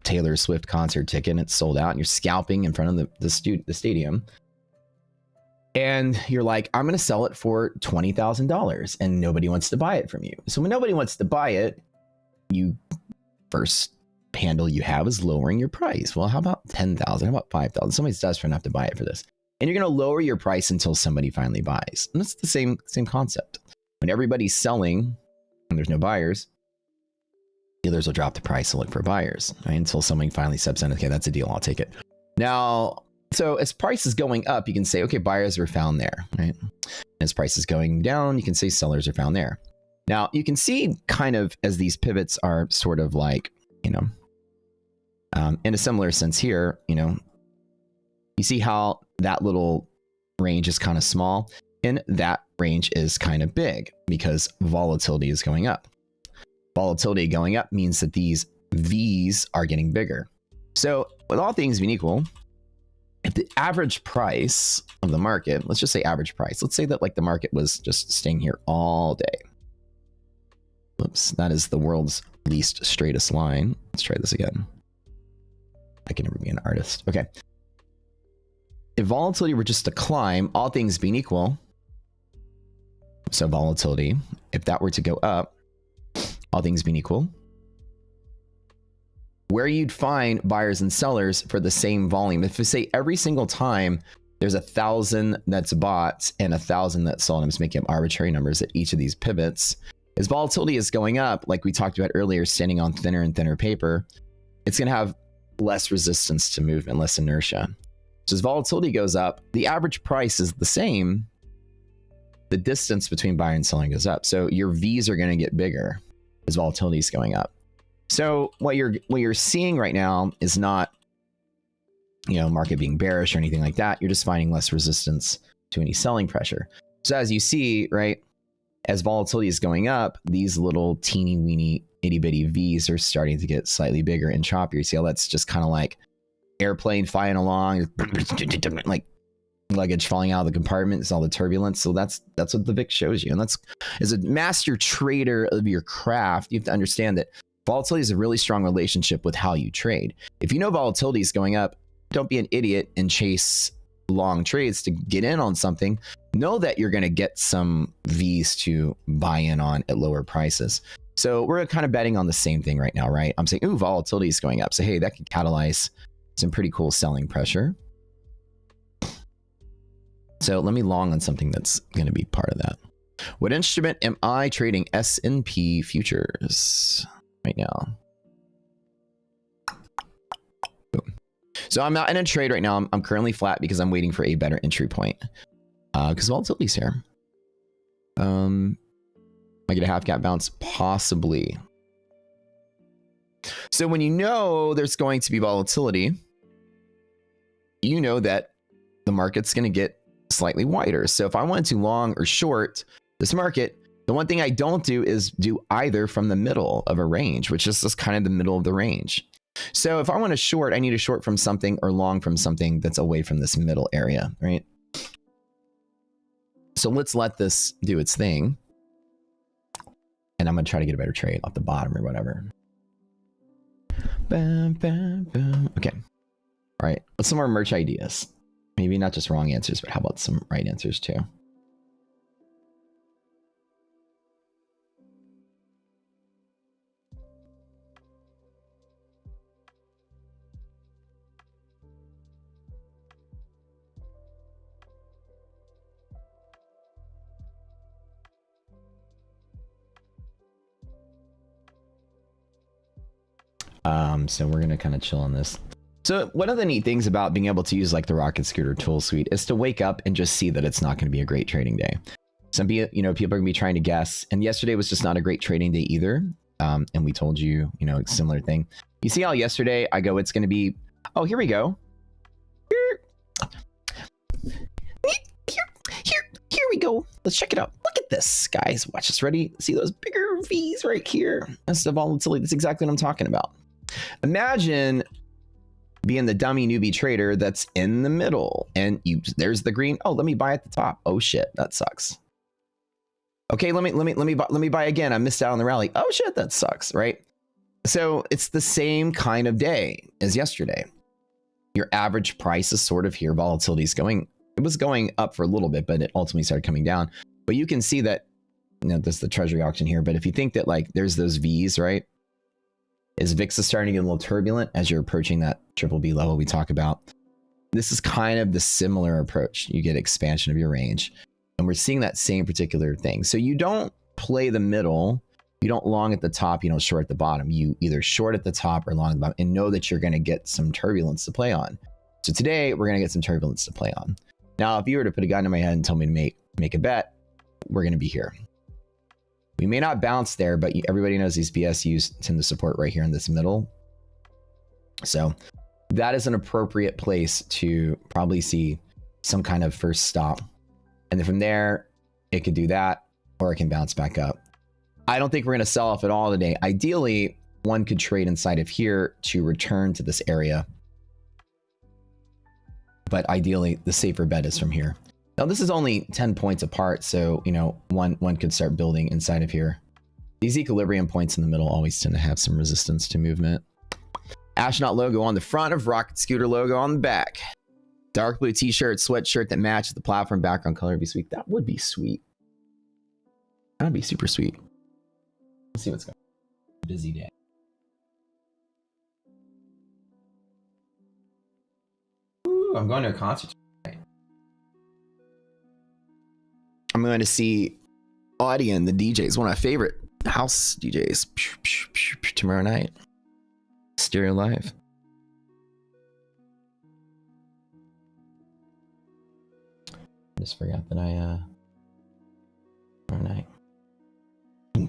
Taylor Swift concert ticket and it's sold out and you're scalping in front of the stadium. And you're like, I'm going to sell it for $20,000 and nobody wants to buy it from you. So when nobody wants to buy it, you first handle you have is lowering your price. Well, how about 10,000? How about 5,000? Somebody's desperate enough to buy it for this. And you're going to lower your price until somebody finally buys. And that's the same concept. When everybody's selling and there's no buyers, dealers will drop the price and look for buyers, right? Until somebody finally steps in. Okay, that's a deal. I'll take it. Now, so as price is going up, you can say, okay, buyers are found there, right? As price is going down, you can say sellers are found there. Now, you can see kind of as these pivots are sort of like, you know, in a similar sense here, you know, you see how that little range is kind of small and that range is kind of big because volatility is going up. Volatility going up means that these V's are getting bigger. So with all things being equal, if the average price of the market, let's just say average price, let's say that like the market was just staying here all day. Oops, that is the world's least straightest line. Let's try this again. I can never be an artist. Okay. If volatility were just to climb, all things being equal, so volatility, if that were to go up, all things being equal, where you'd find buyers and sellers for the same volume. If we say every single time there's 1,000 that's bought and 1,000 that's sold, I'm just making up arbitrary numbers at each of these pivots. As volatility is going up, like we talked about earlier, standing on thinner and thinner paper, it's going to have less resistance to movement, less inertia. So as volatility goes up, the average price is the same. The distance between buying and selling goes up. So your V's are going to get bigger as volatility is going up. So what you're seeing right now is not, you know, market being bearish or anything like that. You're just finding less resistance to any selling pressure. So as you see, right, as volatility is going up, these little teeny weeny itty bitty V's are starting to get slightly bigger and choppier. You see how that's just kind of like airplane flying along, like luggage falling out of the compartment. It's all the turbulence. So that's what the VIX shows you. And that's, as a master trader of your craft, you have to understand that volatility is a really strong relationship with how you trade. If you know volatility is going up, don't be an idiot and chase long trades to get in on something. Know that you're going to get some V's to buy in on at lower prices. So we're kind of betting on the same thing right now, right? I'm saying, ooh, volatility is going up. So hey, that could catalyze some pretty cool selling pressure. So let me long on something that's going to be part of that. What instrument am I trading S&P futures right now? Boom. So I'm not in a trade right now. I'm currently flat because I'm waiting for a better entry point. Because volatility's here. I get a half gap bounce? Possibly. So when you know there's going to be volatility, you know that the market's going to get slightly wider. So if I wanted to long or short this market, the one thing I don't do is do either from the middle of a range, which is just kind of the middle of the range. So if I want to short, I need to short from something or long from something that's away from this middle area, right? So let's let this do its thing. And I'm going to try to get a better trade off the bottom or whatever. Bam, bam, bam. Okay. All right. What's some more merch ideas? Maybe not just wrong answers, but how about some right answers too? So we're going to kind of chill on this. So one of the neat things about being able to use like the Rocket Scooter tool suite is to wake up and just see that it's not going to be a great trading day. Some people, you know, people are going to be trying to guess. And yesterday was just not a great trading day either. And we told you, you know, a similar thing. You see how yesterday I go, it's going to be, oh, here we go. Here we go. Let's check it out. Look at this, guys. Watch this. Ready? See those bigger V's right here? That's the volatility. That's exactly what I'm talking about. Imagine being the dummy newbie trader that's in the middle and there's the green. Oh, let me buy at the top. Oh shit, that sucks. Okay, let me buy again. I missed out on the rally. Oh shit, that sucks, right? So it's the same kind of day as yesterday. Your average price is sort of here. Volatility is going, it was going up for a little bit, but it ultimately started coming down. But you can see that, you know, this is the treasury auction here. But if you think that like there's those V's, right? As VIX is starting to get a little turbulent as you're approaching that triple B level we talk about. This is kind of the similar approach. You get expansion of your range. And we're seeing that same particular thing. So you don't play the middle. You don't long at the top. You don't short at the bottom. You either short at the top or long at the bottom and know that you're going to get some turbulence to play on. So today we're going to get some turbulence to play on. Now, if you were to put a gun in my head and tell me to make a bet, we're going to be here. We may not bounce there, but everybody knows these BSUs tend to support right here in this middle. So that is an appropriate place to probably see some kind of first stop. And then from there, it could do that, or it can bounce back up. I don't think we're going to sell off at all today. Ideally, one could trade inside of here to return to this area. But ideally, the safer bet is from here. Now, this is only 10 points apart, so, you know, one could start building inside of here. These equilibrium points in the middle always tend to have some resistance to movement. Astronaut logo on the front of rocket scooter logo on the back. Dark blue t-shirt, sweatshirt that matches the platform background color would be sweet. That would be sweet. That would be super sweet. Let's see what's going on. Busy day. Ooh, I'm going to a concert tonight. I'm going to see Audion, the DJ. Is one of my favorite house DJs. Tomorrow night. Stereo Live. I just forgot that tomorrow night. I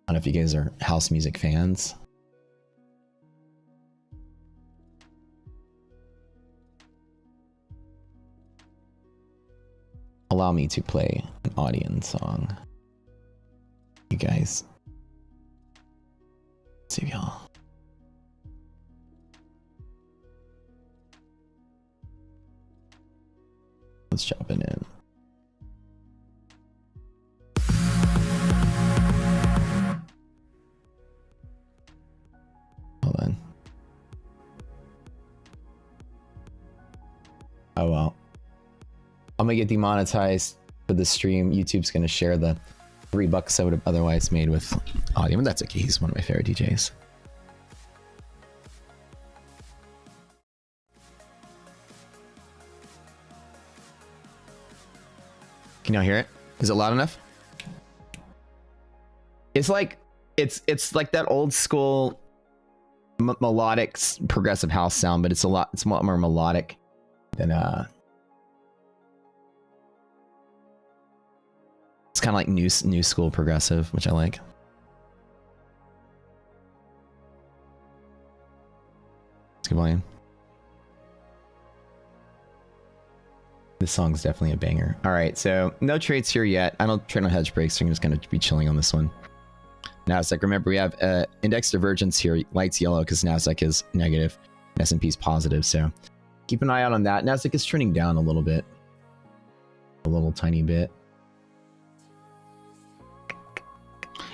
don't know if you guys are house music fans. Allow me to play an Audion song. You guys. Let's see y'all. Let's jump it in. Hold on. Oh well. I'm gonna get demonetized for the stream. YouTube's gonna share the $3 I would have otherwise made with Audion, but that's okay. He's one of my favorite DJs. Can y'all hear it? Is it loud enough? It's like it's like that old school melodic progressive house sound, but it's a lot more melodic than it's kind of like new school progressive, which I like. It's good volume. This song's definitely a banger. All right, so no trades here yet. I don't trade on hedge breaks, so I'm just going to be chilling on this one. NASDAQ, remember we have index divergence here. Light's yellow because NASDAQ is negative, and S&P is positive, so keep an eye out on that. NASDAQ is trending down a little bit. A little tiny bit.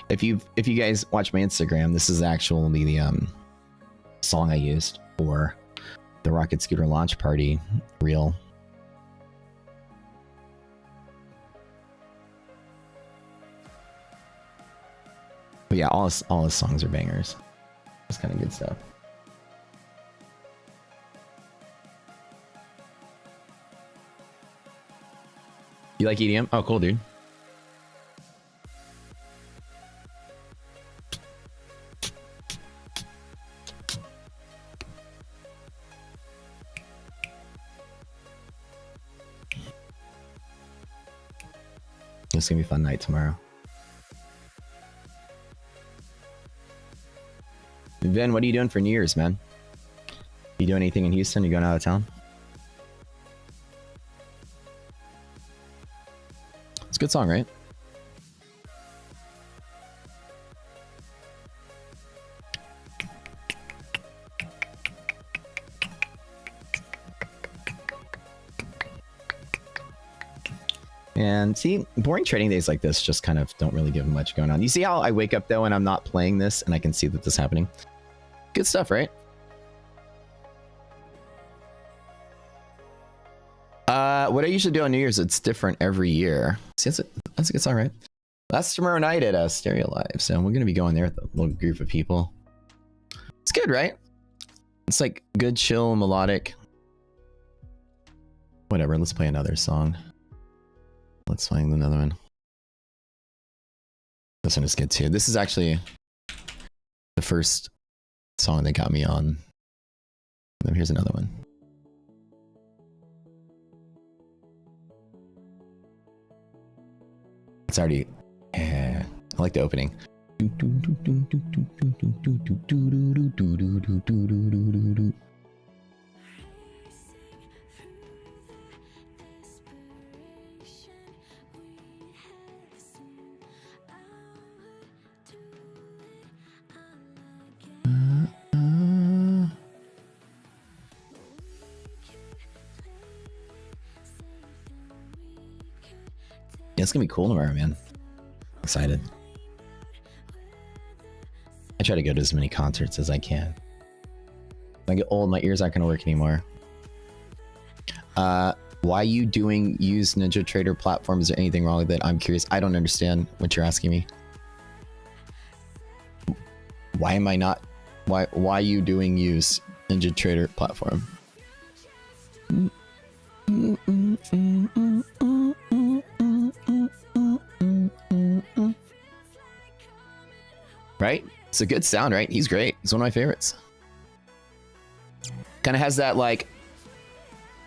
If you guys watch my Instagram, this is actually the song I used for the Rocket Scooter launch party reel. But yeah, all his songs are bangers. It's kind of good stuff. You like EDM? Oh, cool, dude. It's gonna be a fun night tomorrow. Vin, what are you doing for New Year's, man? You doing anything in Houston? You going out of town? It's a good song, right? And see, boring trading days like this just kind of don't really give much going on. You see how I wake up though and I'm not playing this and I can see that this is happening? Good stuff, right? What I usually do on New Year's, it's different every year. See, that's a good song, right? That's tomorrow night at Stereo Live, so we're gonna be going there with a little group of people. It's good, right? It's like good, chill, melodic. Whatever, let's play another song. Let's find another one. This one is good too. This is actually the first song that got me on. Then here's another one. It's already, I like the opening. it's gonna be cool tomorrow, man. Excited. I try to go to as many concerts as I can. When I get old, my ears aren't gonna work anymore. Why you use Ninja Trader platform? Is there anything wrong with it? I'm curious. I don't understand what you're asking me. Why am I not? Why you use Ninja Trader platform? Right? It's a good sound, right? He's great. He's one of my favorites. Kind of has that like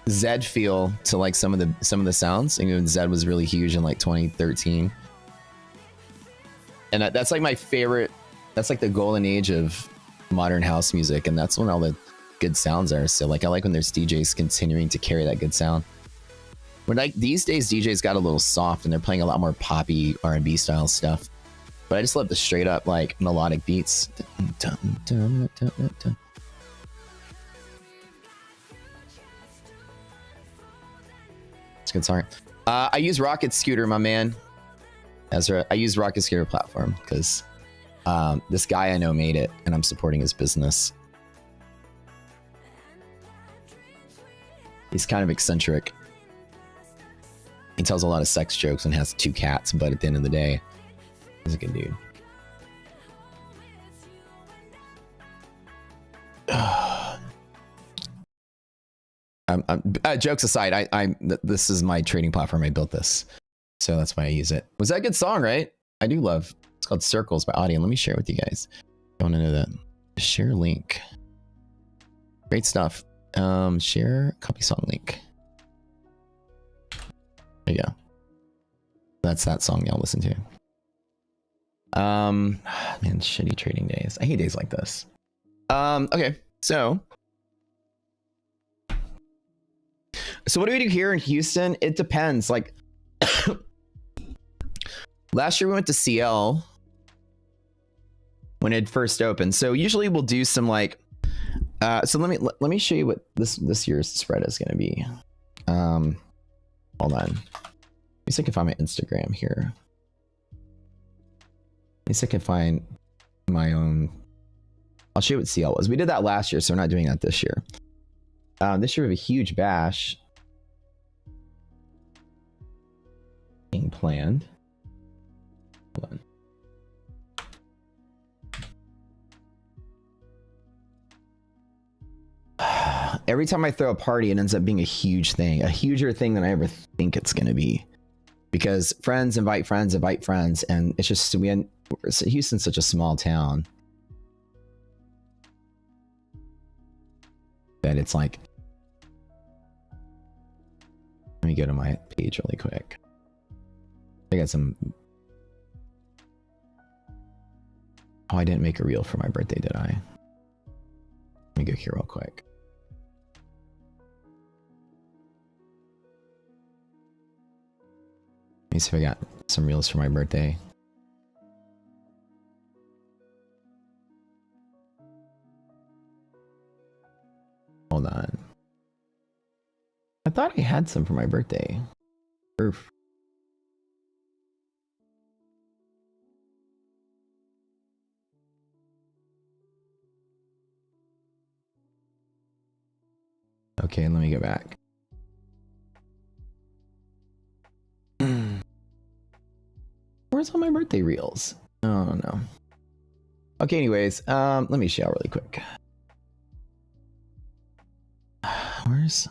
Zed feel to like some of the sounds. And Zed was really huge in like 2013. And that's like my favorite. That's like the golden age of modern house music, and that's when all the good sounds are. So like I like when there's DJs continuing to carry that good sound. When like these days DJs got a little soft and they're playing a lot more poppy R&B style stuff. But I just love the straight up like melodic beats. It's a good song. I use Rocket Scooter, my man. I use Rocket Scooter platform because this guy I know made it, and I'm supporting his business. He's kind of eccentric. He tells a lot of sex jokes and has 2 cats, but at the end of the day, he's a good dude. Jokes aside, this is my trading platform. I built this, so that's why I use it. Was that a good song, right? I do love. It's called Circles by Audien. Let me share it with you guys. I want to know that. Share link. Great stuff. Share copy song link. There you go. That's that song y'all listen to. Man, shitty trading days. I hate days like this. Okay, so what do we do here in Houston? It depends. Like last year we went to CL when it first opened. So usually we'll do some like so let me show you what this year's spread is going to be. Hold on. Let me see if I can find my Instagram here. Let me see if I can find my own. I'll show you what CL was. We did that last year, so we're not doing that this year. This year we have a huge bash being planned. Hold on. Every time I throw a party, it ends up being a huge thing, a huger thing than I ever think it's going to be, because friends invite friends, and it's just Houston's such a small town that it's like. Let me go to my page really quick. I got some. Oh, I didn't make a reel for my birthday, did I? Let me go here real quick. Let me see if I got some reels for my birthday. Hold on. I thought I had some for my birthday. Oof. Okay, let me go back. Where's all my birthday reels? Oh no. Okay, anyways, let me show really quick. Where's...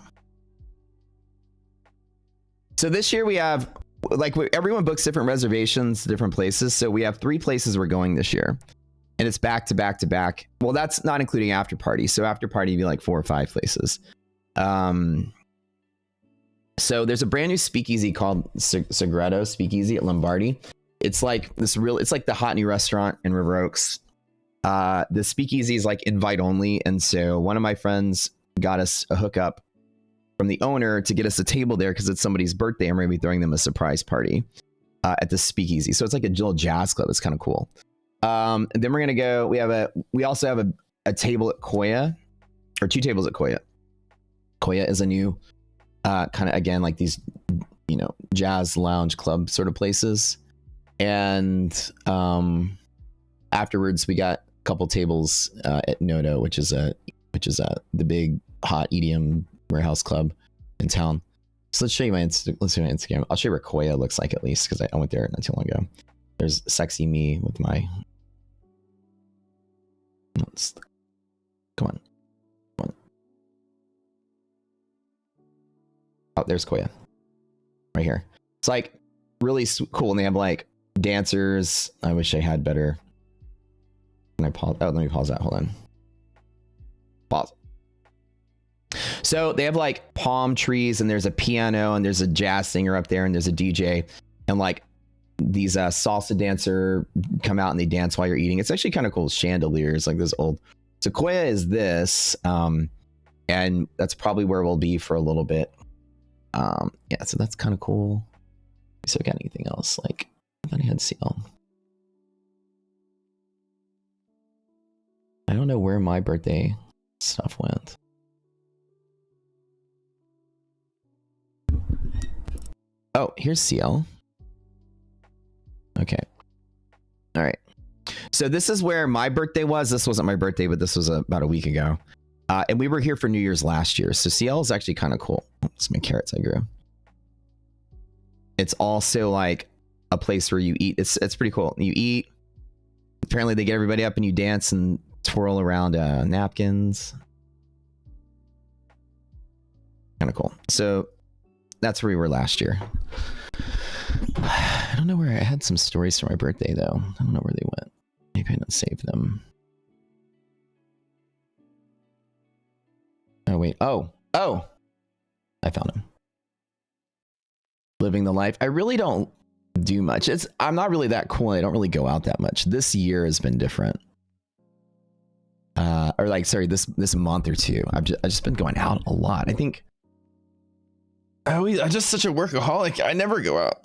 So this year we have, like, everyone books different reservations, different places. So we have 3 places we're going this year, and it's back to back to back. Well, that's not including after party. So after party would be like 4 or 5 places. So there's a brand new speakeasy called Segredo Speakeasy at Lombardi. It's like this it's like the hot new restaurant in River Oaks. The speakeasy is like invite only. And so one of my friends got us a hookup from the owner to get us a table there because it's somebody's birthday and we're gonna be throwing them a surprise party at the speakeasy. So it's like a little jazz club. It's kind of cool. And then we're gonna go. We also have a table at Koya, or 2 tables at Koya. Koya is a new kind of, again, like these you know, jazz lounge club sort of places. And afterwards, we got a couple tables at Noto, which is the big hot EDM warehouse club in town. So let's show you my Instagram. I'll show you where Koya looks like, at least, because I went there not too long ago. There's sexy me with my. Come on. Oh, there's Koya. Right here. It's like really cool. And they have like dancers. I wish I had better. Can I pause? Oh, let me pause that. Hold on. Pause. So they have like palm trees, and there's a piano, and there's a jazz singer up there, and there's a DJ, and like these salsa dancer come out and they dance while you're eating. It's actually kind of cool. Chandeliers, like this old. So Koya is this, and that's probably where we'll be for a little bit. Yeah, so that's kind of cool. So got anything else? Like, I thought I had CL. I don't know where my birthday stuff went. Oh, here's CL. Okay. All right. So this is where my birthday was. This wasn't my birthday, but this was about a week ago. And we were here for New Year's last year. So CL is actually kind of cool. It's my carrots I grew. It's also like a place where you eat. It's pretty cool. You eat. Apparently they get everybody up and you dance and twirl around napkins. Kind of cool. So that's where we were last year. I don't know where I had some stories for my birthday though. I don't know where they went. Maybe I didn't save them. Oh wait. Oh. I found him. Living the life. I really don't do much. I'm not really that cool. I don't really go out that much. This year has been different. Or like, sorry, this month or two. I've just been going out a lot. I think I'm just such a workaholic. I never go out.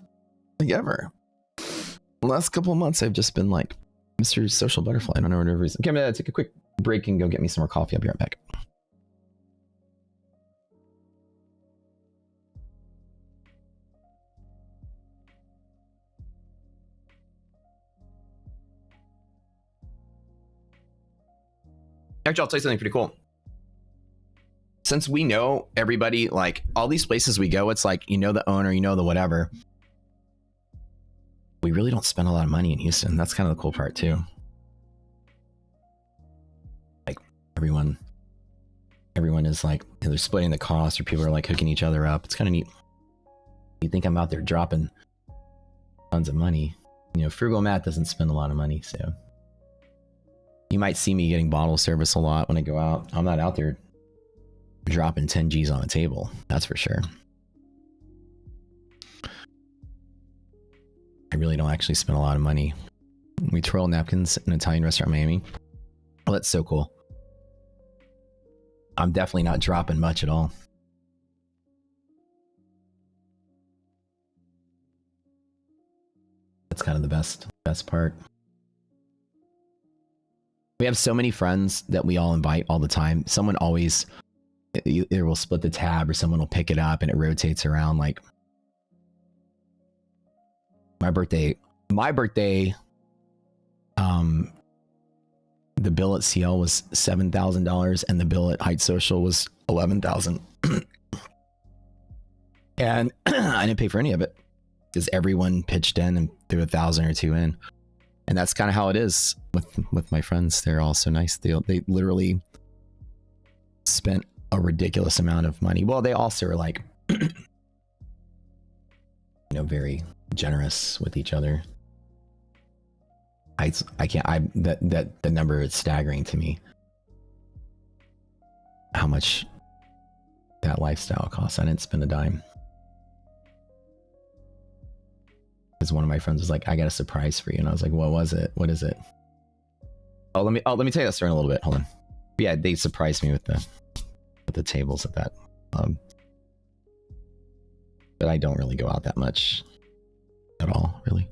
Like ever. The last couple of months I've just been like Mr. Social Butterfly. I don't know whatever reason. Okay, I'm gonna take a quick break and go get me some more coffee. I'll be right back. Actually, I'll tell you something pretty cool. Since we know everybody, like all these places we go, it's like, you know, the owner, you know, the whatever. We really don't spend a lot of money in Houston. That's kind of the cool part too. Like everyone is like, they're splitting the cost, or people are like hooking each other up. It's kind of neat. You think I'm out there dropping tons of money. You know, Frugal Matt doesn't spend a lot of money, so. You might see me getting bottle service a lot when I go out. I'm not out there dropping 10 G's on a table. That's for sure. I really don't actually spend a lot of money. We twirl napkins in an Italian restaurant in Miami. Well, that's so cool. I'm definitely not dropping much at all. That's kind of the best part. We have so many friends that we all invite all the time. Someone always either will split the tab or someone will pick it up and it rotates around. Like my birthday, the bill at CL was $7,000 and the bill at Heights Social was $11,000. And I didn't pay for any of it because everyone pitched in and threw $1,000 or $2,000 in. And that's kind of how it is with my friends. They're all so nice. They literally spent a ridiculous amount of money. Well, they also are like, you know, very generous with each other. The number is staggering to me. How much that lifestyle costs. I didn't spend a dime. Because one of my friends was like, I got a surprise for you. And I was like, what was it? What is it? Let me tell you that story in a little bit. Hold on. Yeah, they surprised me with the tables at that club. But I don't really go out that much at all, really.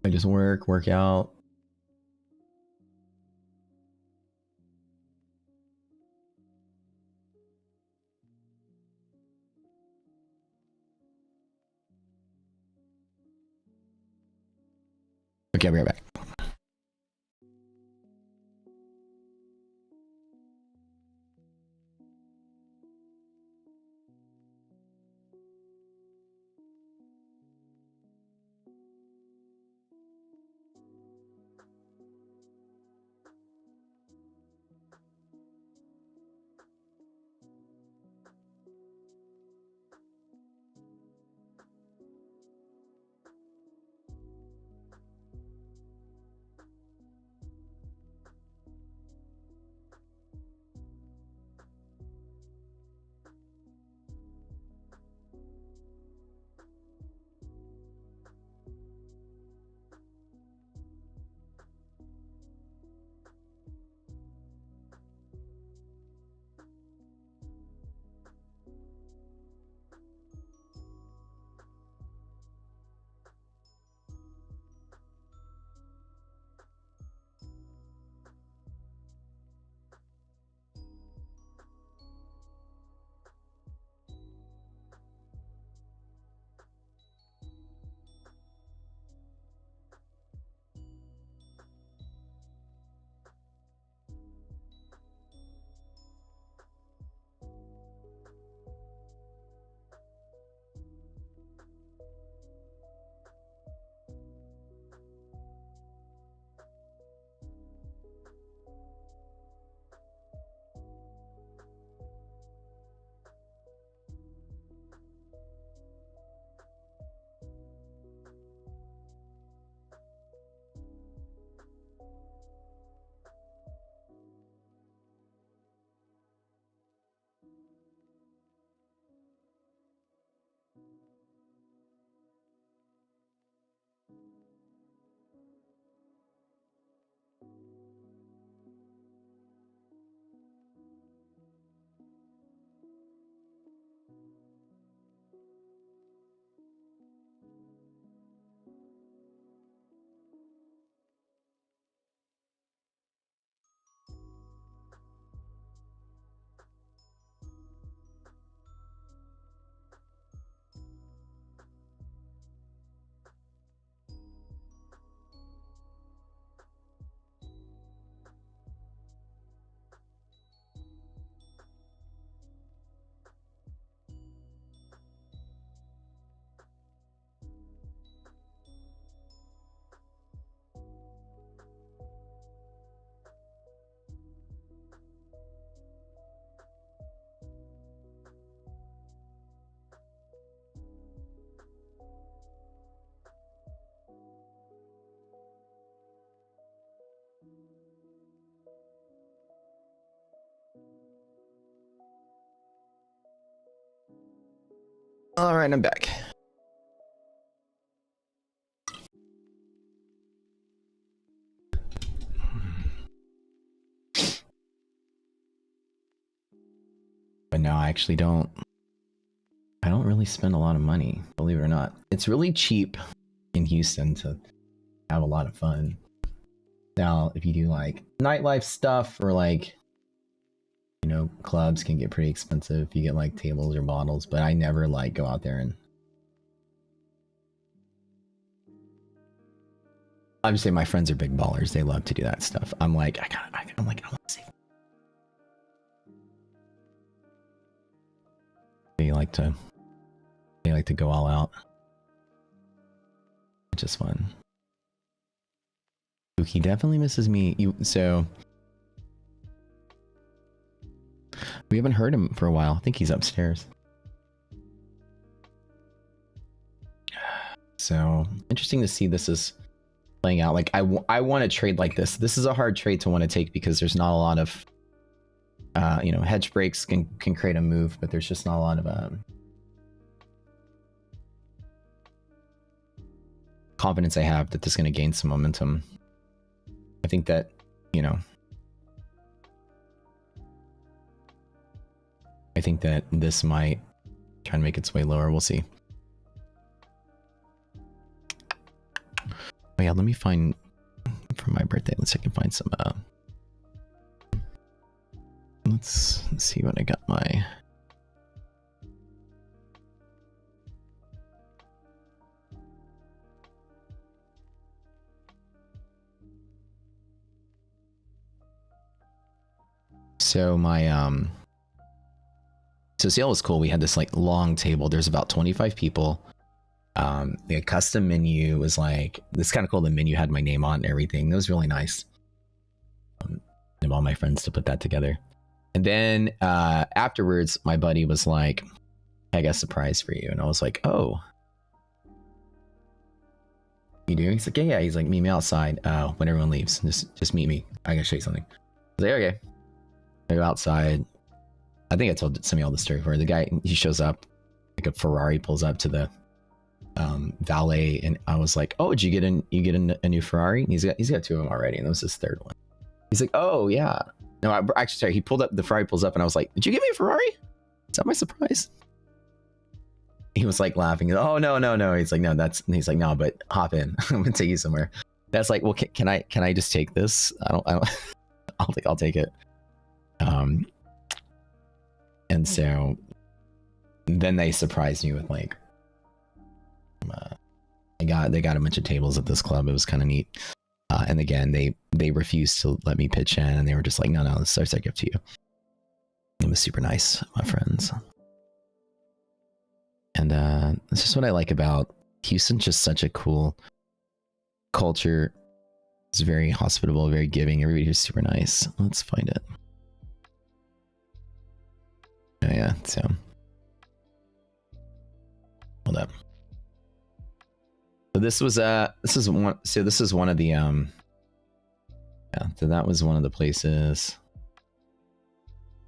I just work out. Okay, I'll be right back. All right, I'm back. But no, I actually don't. I don't really spend a lot of money, believe it or not. It's really cheap in Houston to have a lot of fun. Now, if you do like nightlife stuff or like, you know, clubs can get pretty expensive if you get like tables or bottles, but I never like go out there and I'm just saying my friends are big ballers. They love to do that stuff. I'm like, I want to see. They like to go all out. It's just fun. He definitely misses me. So we haven't heard him for a while. I think he's upstairs. So interesting to see this is playing out. Like I want to trade like this. This is a hard trade to want to take because there's not a lot of you know, hedge breaks can create a move, but there's just not a lot of confidence I have that this is going to gain some momentum. I think that, you know, I think that this might try and make its way lower. We'll see. Oh yeah, let me find for my birthday. Let's see if I can find some let's see what I got my So my so CL was cool. We had this like long table. There's about 25 people. The custom menu was like, this kind of cool. The menu had my name on and everything. It was really nice. And all my friends to put that together. And then afterwards, my buddy was like, I got a surprise for you. And I was like, oh. You do? He's like, yeah. He's like, meet me outside when everyone leaves. Just meet me. I gotta show you something. I was like, okay. I go outside. I think I told some of y'all the story where the guy, he shows up, like a Ferrari pulls up to the valet, and I was like, oh, did you get a new Ferrari? And he's got two of them already, and that was his third one. He's like, oh yeah. No, actually, sorry. He pulled up, the Ferrari pulls up, and I was like, did you give me a Ferrari? Is that my surprise? He was like laughing. Oh no. He's like, no, he's like, no, but hop in. I'm gonna take you somewhere. That's like, well, can I just take this? I don't. I'll take it. And so then they surprised me with like, they got a bunch of tables at this club. It was kind of neat. And again, they refused to let me pitch in, and they were just like, no, this is our gift to you. It was super nice, my friends. And that's just what I like about Houston. Just such a cool culture. It's very hospitable, very giving. Everybody here's super nice. Let's find it. Oh yeah, so hold up. So this is one of the yeah, so that was one of the places.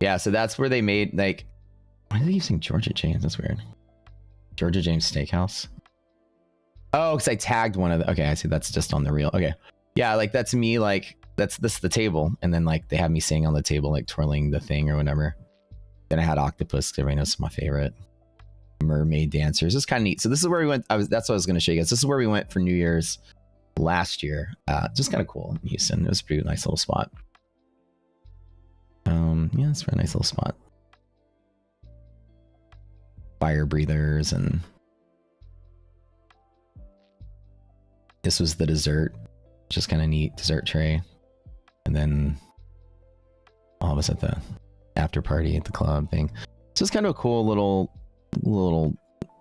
Yeah, so that's where they made, like, why are they using Georgia James? That's weird. Georgia James Steakhouse. Oh, because I tagged one of the, okay, I see, that's just on the reel. Okay. Yeah, like that's me, like this is the table, and then like they have me sitting on the table, like twirling the thing or whatever. Then I had octopus, because everybody knows my favorite. Mermaid dancers. It's kind of neat. So this is where we went. That's what I was going to show you guys. This is where we went for New Year's last year. Just kind of cool in Houston. It was a pretty nice little spot. Yeah, it's a very nice little spot. Fire breathers, and this was the dessert. Just kind of neat dessert tray. And then all of us at the after party at the club thing. So it's kind of a cool little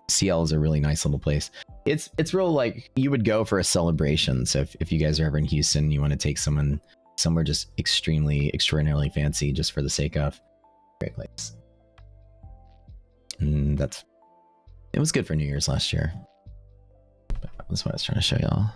CL is a really nice little place. It's real, like you would go for a celebration. So if you guys are ever in Houston, you want to take someone somewhere just extraordinarily fancy just for the sake of, great place. And it was good for New Year's last year. That's what I was trying to show y'all.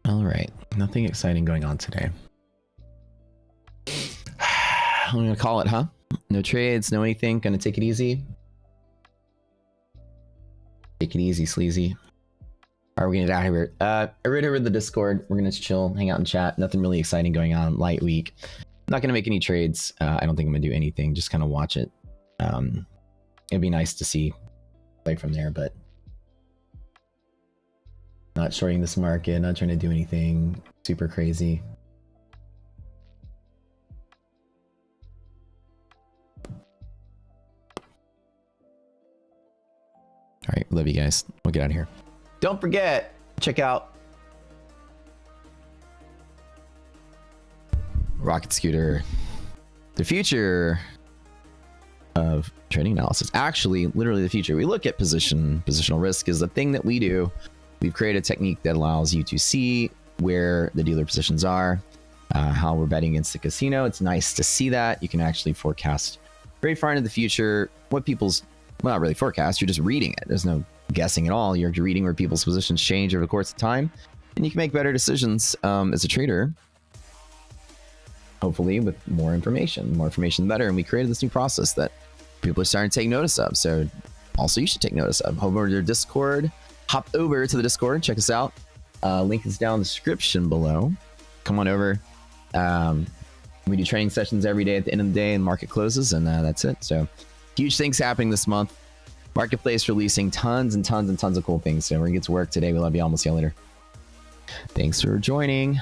All right, nothing exciting going on today. I'm gonna call it, huh? No trades, no anything. Gonna take it easy. Take it easy, sleazy. Are we gonna get out of here? I read over the Discord. We're gonna chill, hang out and chat. Nothing really exciting going on. Light week. Not gonna make any trades. I don't think I'm gonna do anything. Just kind of watch it. It'd be nice to see play from there, but not shorting this market. Not trying to do anything super crazy. All right, love you guys. We'll get out of here. Don't forget, check out Rocket Scooter, the future of trading analysis. Actually, literally the future. We look at positional risk is the thing that we do. We've created a technique that allows you to see where the dealer positions are, how we're betting against the casino. It's nice to see that. You can actually forecast very far into the future what people's, well, not really forecast, you're just reading it. There's no guessing at all. You're reading where people's positions change over the course of time, and you can make better decisions as a trader, hopefully with more information. More information, the better. And we created this new process that people are starting to take notice of. So also you should take notice of. Hop over to their Discord. Hop over to the Discord. Check us out. Link is down in the description below. Come on over. We do training sessions every day at the end of the day and market closes, and that's it. So huge things happening this month. Marketplace releasing tons and tons and tons of cool things. So we're gonna get to work today. We love you all. We'll see you later. Thanks for joining.